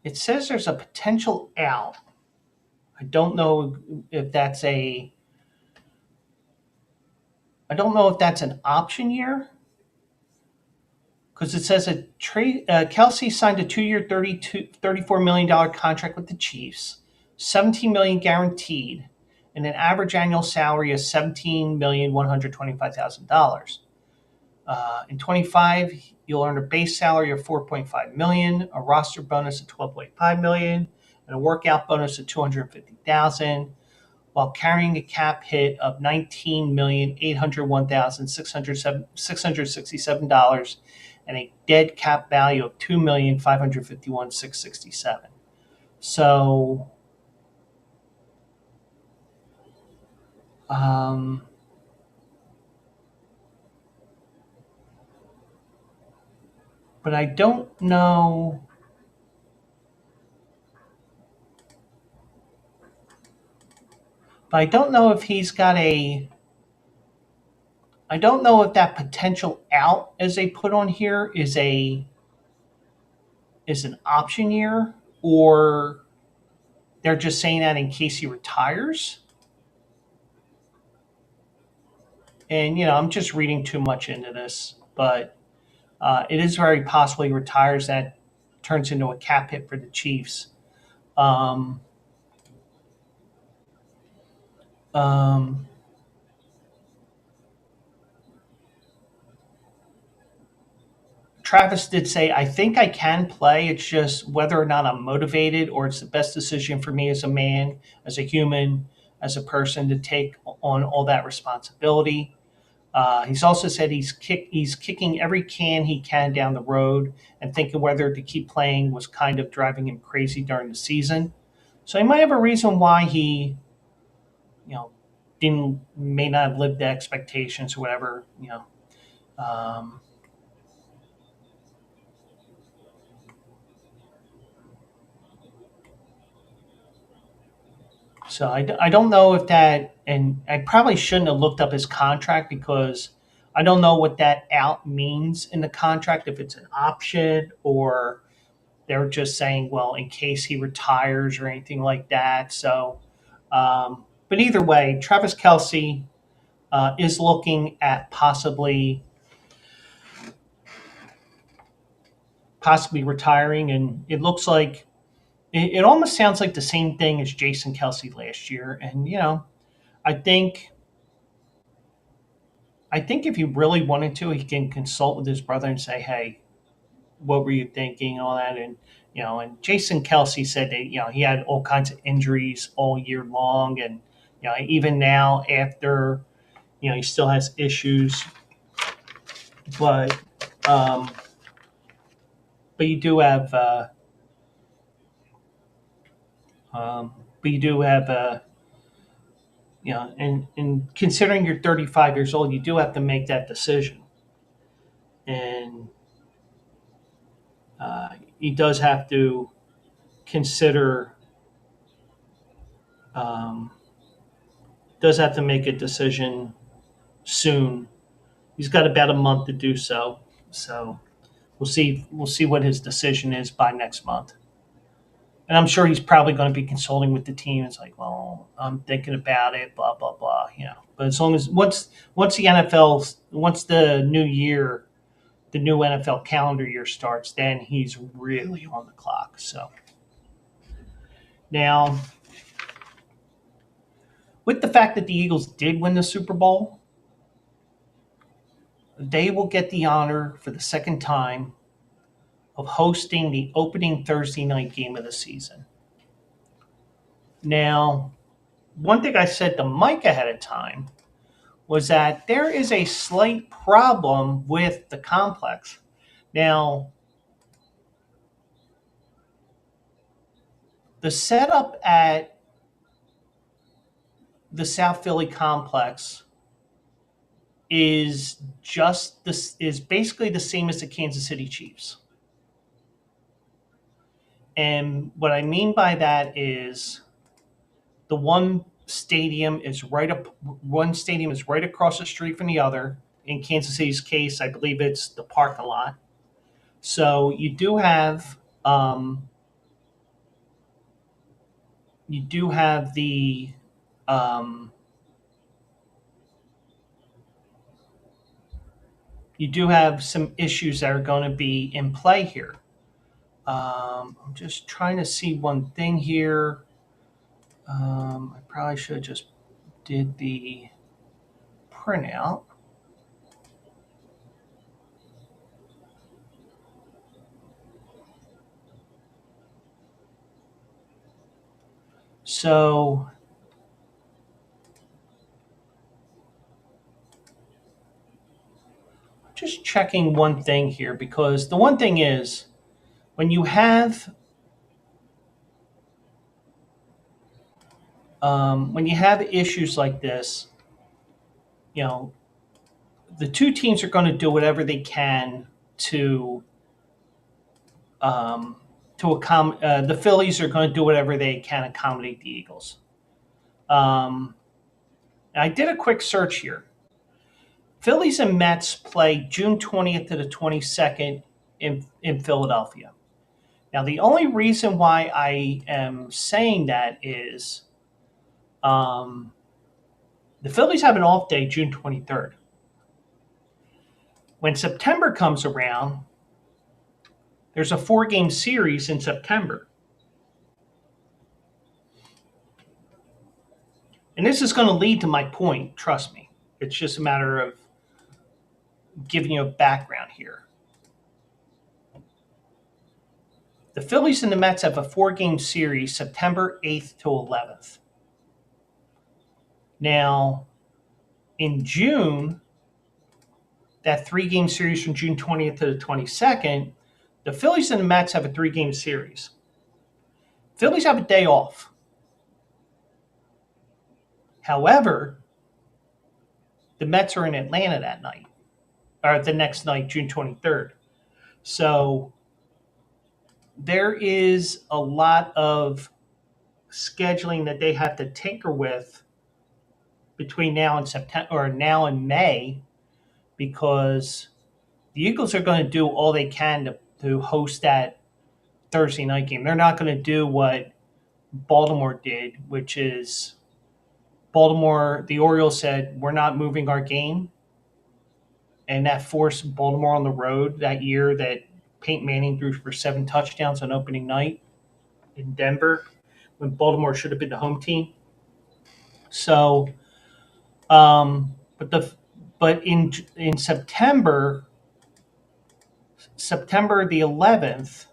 A: it says there's a potential out. I don't know if that's an option year, because it says Kelsey signed a 2 year, $34 million contract with the Chiefs, $17 million guaranteed, and an average annual salary of $17,125,000. In 25, you'll earn a base salary of $4.5 million, a roster bonus of $12.5 million, and a workout bonus of $250,000, while carrying a cap hit of $19,801,667 and a dead cap value of $2,551,667. So, um, but I don't know. But I don't know if he's got a. I don't know if that potential out, as they put on here, is an option year, or they're just saying that in case he retires. And I'm just reading too much into this, but it is very possible he retires. That turns into a cap hit for the Chiefs. Um, um, Travis did say, I think I can play. It's just whether or not I'm motivated or it's the best decision for me as a man, as a human, as a person to take on all that responsibility. He's also said he's kicking every can he can down the road and thinking whether to keep playing was kind of driving him crazy during the season. So he might have a reason why he, you know, didn't may not have lived the expectations or whatever. Um, so I don't know if that, and I probably shouldn't have looked up his contract because I don't know what that out means in the contract, if it's an option or they're just saying, well, in case he retires or anything like that. So, but either way, Travis Kelsey is looking at possibly retiring, and it looks like it almost sounds like the same thing as Jason Kelsey last year. And I think I think if he really wanted to, he can consult with his brother and say, hey, what were you thinking, and all that. And and Jason Kelsey said that he had all kinds of injuries all year long, and even now after he still has issues, but um, but you do have um, but you do have and considering you're 35 years old, you do have to make that decision, and he does have to consider um, does have to make a decision soon. He's got about a month to do so. So we'll see what his decision is by next month. And I'm sure he's probably going to be consulting with the team. It's like, well, I'm thinking about it, blah blah blah. But as long as once the NFL, once the new year, the new NFL calendar year starts, then he's really on the clock. So now, with the fact that the Eagles did win the Super Bowl, they will get the honor for the second time of hosting the opening Thursday night game of the season. Now, one thing I said to Mike ahead of time was that there is a slight problem with the complex. Now, the setup at the South Philly complex is basically the same as the Kansas City Chiefs. And what I mean by that is the one stadium is right across the street from the other. In Kansas City's case, I believe it's the parking lot. So you do have the um, you do have some issues that are going to be in play here. I'm just trying to see one thing here. I probably should have just did the printout. So just checking one thing here, because the one thing is when you have issues like this, you know, the two teams are going to do whatever they can to um, the Phillies are going to do whatever they can accommodate the Eagles. I did a quick search here. Phillies and Mets play June 20th to the 22nd in Philadelphia. Now, the only reason why I am saying that is the Phillies have an off day June 23rd. When September comes around, there's a 4-game series in September. And this is going to lead to my point, trust me. It's just a matter of giving you a background here. The Phillies and the Mets have a 4-game series September 8th to 11th. Now, in June, that 3-game series from June 20th to the 22nd, the Phillies and the Mets have a 3-game series. Phillies have a day off. However, the Mets are in Atlanta that night, or the next night, June 23rd. So there is a lot of scheduling that they have to tinker with between now and September, or now and May, because the Eagles are going to do all they can to host that Thursday night game. They're not going to do what Baltimore did, which is the Orioles said, we're not moving our game. And that forced Baltimore on the road that year that Peyton Manning threw for 7 touchdowns on opening night in Denver when Baltimore should have been the home team. So, but in September the 11th,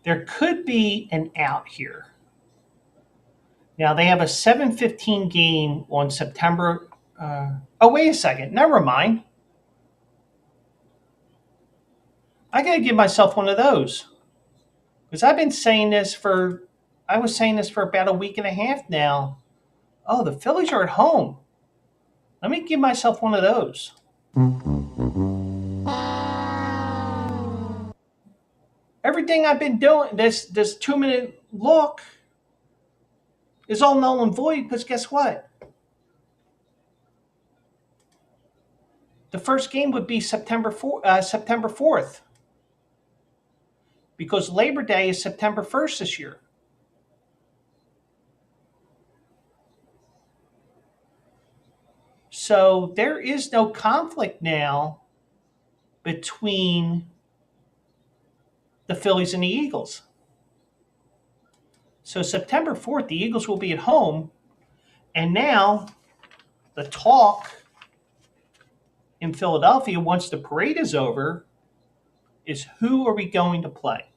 A: there could be an out here. Now they have a 7:15 game on September. Wait a second. Never mind. I got to give myself one of those because I was saying this for about a week and a half now. Oh, the Phillies are at home. Let me give myself one of those. Everything I've been doing, this 2-minute look, is all null and void because guess what? The first game would be September 4th because Labor Day is September 1st this year. So there is no conflict now between the Phillies and the Eagles. So September 4th, the Eagles will be at home. And now the talk in Philadelphia, once the parade is over, is who are we going to play?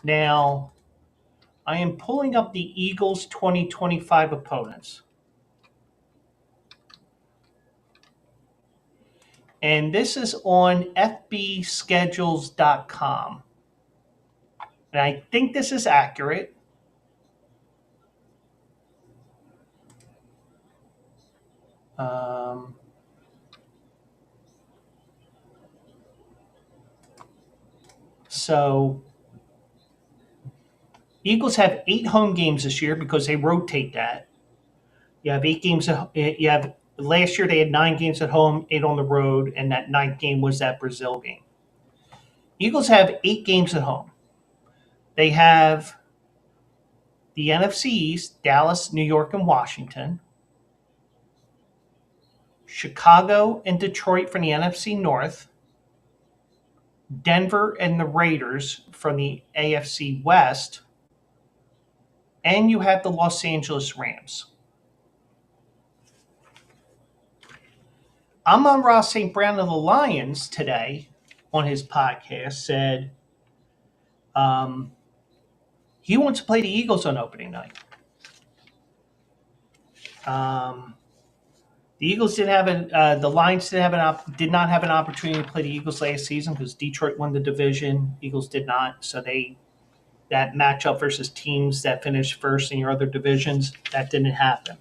A: Now, I am pulling up the Eagles' 2025 opponents. And this is on fbschedules.com. And I think this is accurate. So Eagles have 8 home games this year because they rotate that. You have 8 games. Last year they had 9 games at home, 8 on the road, and that 9th game was that Brazil game. Eagles have 8 games at home. They have the NFC East, Dallas, New York, and Washington. Chicago and Detroit from the NFC North. Denver and the Raiders from the AFC West. And you have the Los Angeles Rams. Amon-Ra St. Brown of the Lions today on his podcast said he wants to play the Eagles on opening night. The Eagles the Lions did not have an opportunity to play the Eagles last season because Detroit won the division. Eagles did not, so that matchup versus teams that finished first in your other divisions, that didn't happen.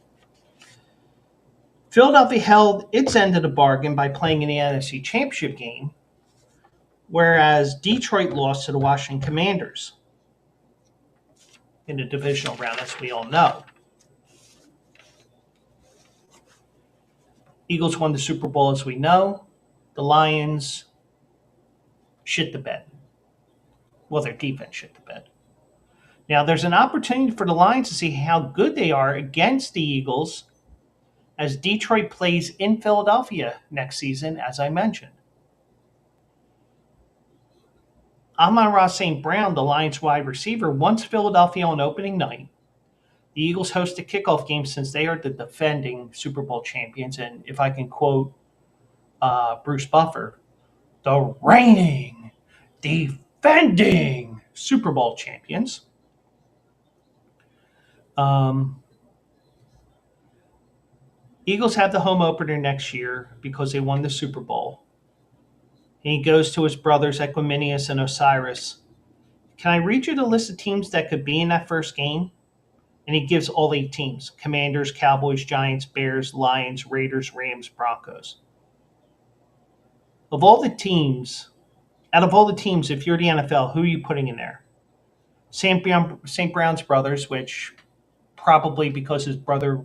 A: Philadelphia held its end of the bargain by playing in the NFC Championship game, whereas Detroit lost to the Washington Commanders in the divisional round, as we all know. Eagles won the Super Bowl, as we know. The Lions shit the bed. Well, their defense shit the bed. Now, there's an opportunity for the Lions to see how good they are against the Eagles as Detroit plays in Philadelphia next season, as I mentioned. Amon-Ra St. Brown, the Lions wide receiver, wants Philadelphia on opening night. The Eagles host a kickoff game since they are the defending Super Bowl champions. And if I can quote Bruce Buffer, the reigning, defending Super Bowl champions. Um, Eagles have the home opener next year because they won the Super Bowl. He goes to his brothers Equiminius and Osiris. Can I read you the list of teams that could be in that first game? And he gives all 8 teams: Commanders, Cowboys, Giants, Bears, Lions, Raiders, Rams, Broncos. Of all the teams, out of all the teams, if you're the NFL, who are you putting in there? St. Brown's brothers, which probably because his brother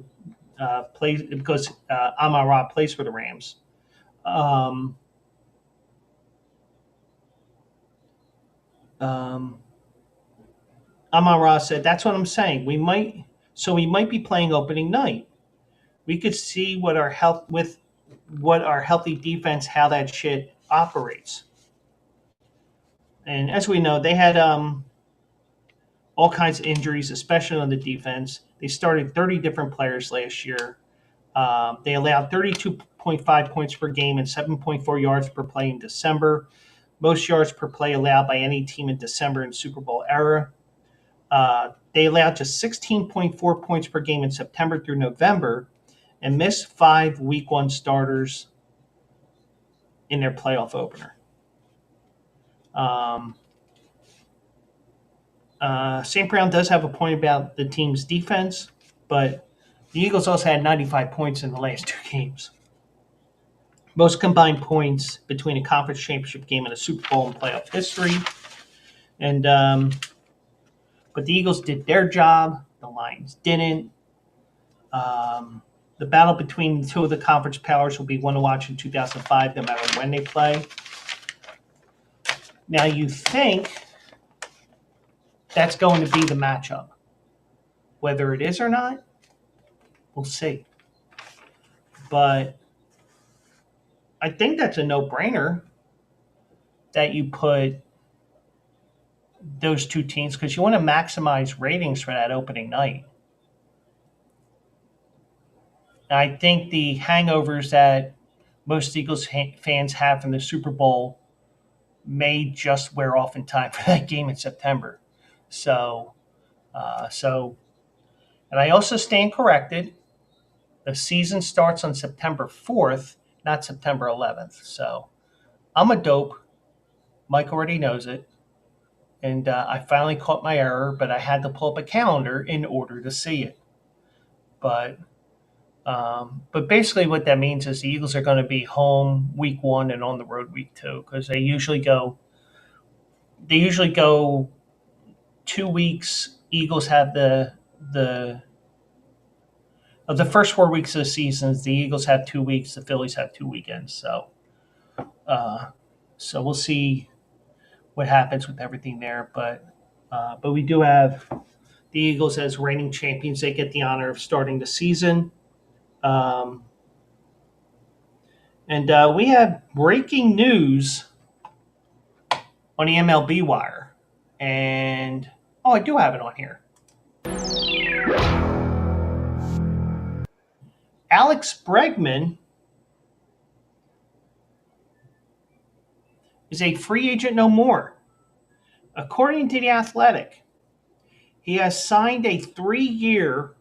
A: plays, because Amon-Ra plays for the Rams. Um, um, Amon-Ra said, "That's what I'm saying. We might be playing opening night. We could see what our healthy defense, how that shit operates." And as we know, they had all kinds of injuries, especially on the defense. They started 30 different players last year. They allowed 32.5 points per game and 7.4 yards per play in December. Most yards per play allowed by any team in December in Super Bowl era. They allowed just 16.4 points per game in September through November and missed 5 week 1 starters in their playoff opener. St. Brown does have a point about the team's defense, but the Eagles also had 95 points in the last 2 games. Most combined points between a conference championship game and a Super Bowl in playoff history. And but the Eagles did their job. The Lions didn't. The battle between the 2 of the conference powers will be one to watch in 2005, no matter when they play. Now, you think that's going to be the matchup. Whether it is or not, we'll see. But I think that's a no-brainer that you put those 2 teams because you want to maximize ratings for that opening night. I think the hangovers that most Eagles fans have from the Super Bowl may just wear off in time for that game in September. So, and I also stand corrected. The season starts on September 4th, not September 11th. So, I'm a dope. Mike already knows it. And I finally caught my error, but I had to pull up a calendar in order to see it. But basically, what that means is the Eagles are going to be home week 1 and on the road week 2 because they usually go 2 weeks. Eagles have the of the first 4 weeks of the season. The Eagles have 2 weeks. The Phillies have 2 weekends. So we'll see what happens with everything there. But we do have the Eagles as reigning champions. They get the honor of starting the season. And we have breaking news on the MLB wire. And, I do have it on here. Alex Bregman is a free agent no more. According to The Athletic, he has signed a 3-year,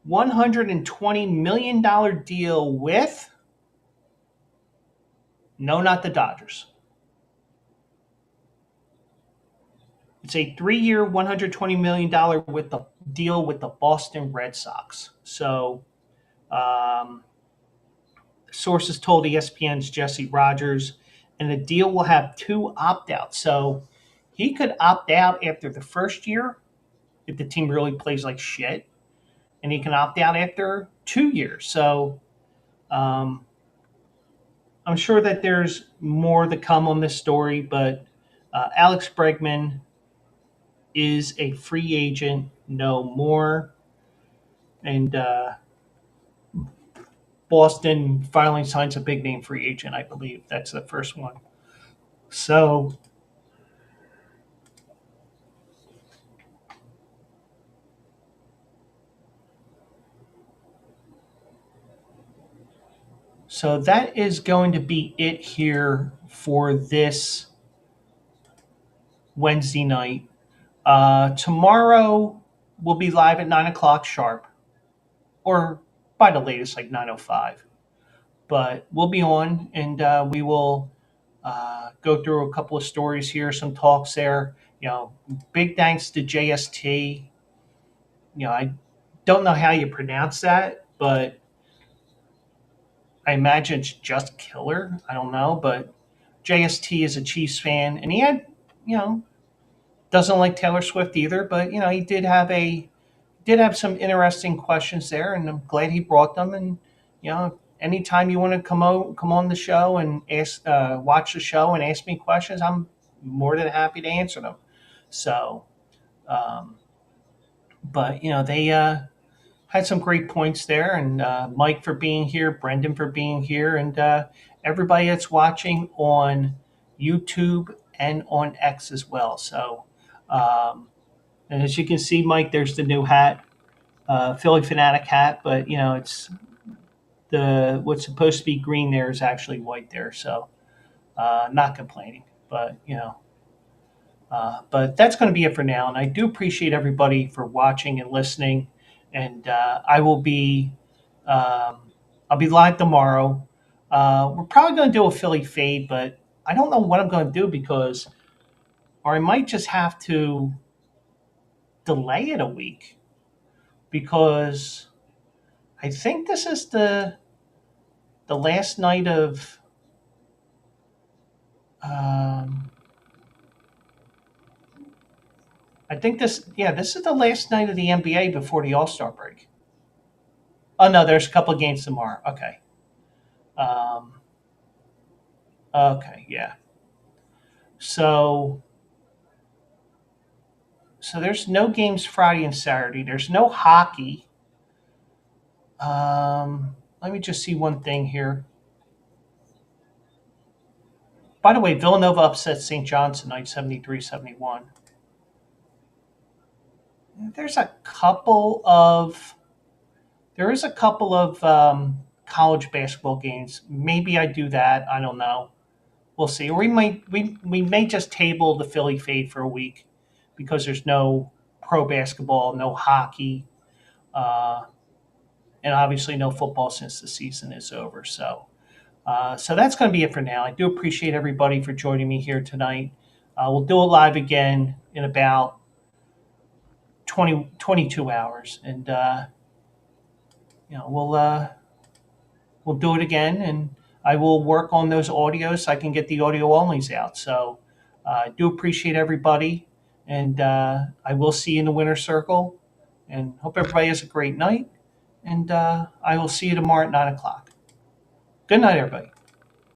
A: $120 million deal with, no, not the Dodgers. It's a 3-year, $120 million deal with the Boston Red Sox. So, sources told ESPN's Jesse Rogers, and the deal will have 2 opt-outs. So he could opt out after the first year if the team really plays like shit, and he can opt out after 2 years. So Um, I'm sure that there's more to come on this story, but Alex Bregman is a free agent, no more. And Boston finally signs a big name free agent, I believe. That's the first one. So, so that is going to be it here for this Wednesday night. Tomorrow we'll be live at 9 o'clock sharp, or by the latest, like 9:05. But we'll be on, and we will go through a couple of stories here, some talks there. Big thanks to JST. I don't know how you pronounce that, but I imagine it's just killer. I don't know, but JST is a Chiefs fan, and he had, you know, doesn't like Taylor Swift either, but he did have some interesting questions there, and I'm glad he brought them. And anytime you want to come on the show and ask, watch the show and ask me questions, I'm more than happy to answer them. So, um, but they had some great points there, and Mike for being here, Brendan for being here, and everybody that's watching on YouTube and on X as well. So, and as you can see, Mike, there's the new hat, Philly Fanatic hat, but it's the what's supposed to be green there is actually white there. So, not complaining, but but that's going to be it for now. And I do appreciate everybody for watching and listening. And um, I'll be live tomorrow. We're probably going to do a Philly fade, but I don't know what I'm going to do because, or I might just have to delay it a week because I think this is the last night of. Um, I think this is the last night of the NBA before the All Star break. Oh no, there's a couple of games tomorrow. Okay. Um, okay, yeah. So there's no games Friday and Saturday. There's no hockey. Let me just see one thing here. By the way, Villanova upset St. John's tonight, 73-71. There's a couple of there is a couple of college basketball games. Maybe I do that. I don't know. We'll see. Or we may just table the Philly fade for a week because there's no pro basketball, no hockey, uh, and obviously no football since the season is over. So that's going to be it for now. I do appreciate everybody for joining me here tonight. We'll do it live again in about 22 hours, and we'll do it again, and I will work on those audios so I can get the audio onlys out. So I do appreciate everybody, and I will see you in the winner circle, and hope everybody has a great night. And I will see you tomorrow at 9 o'clock. Good night, everybody.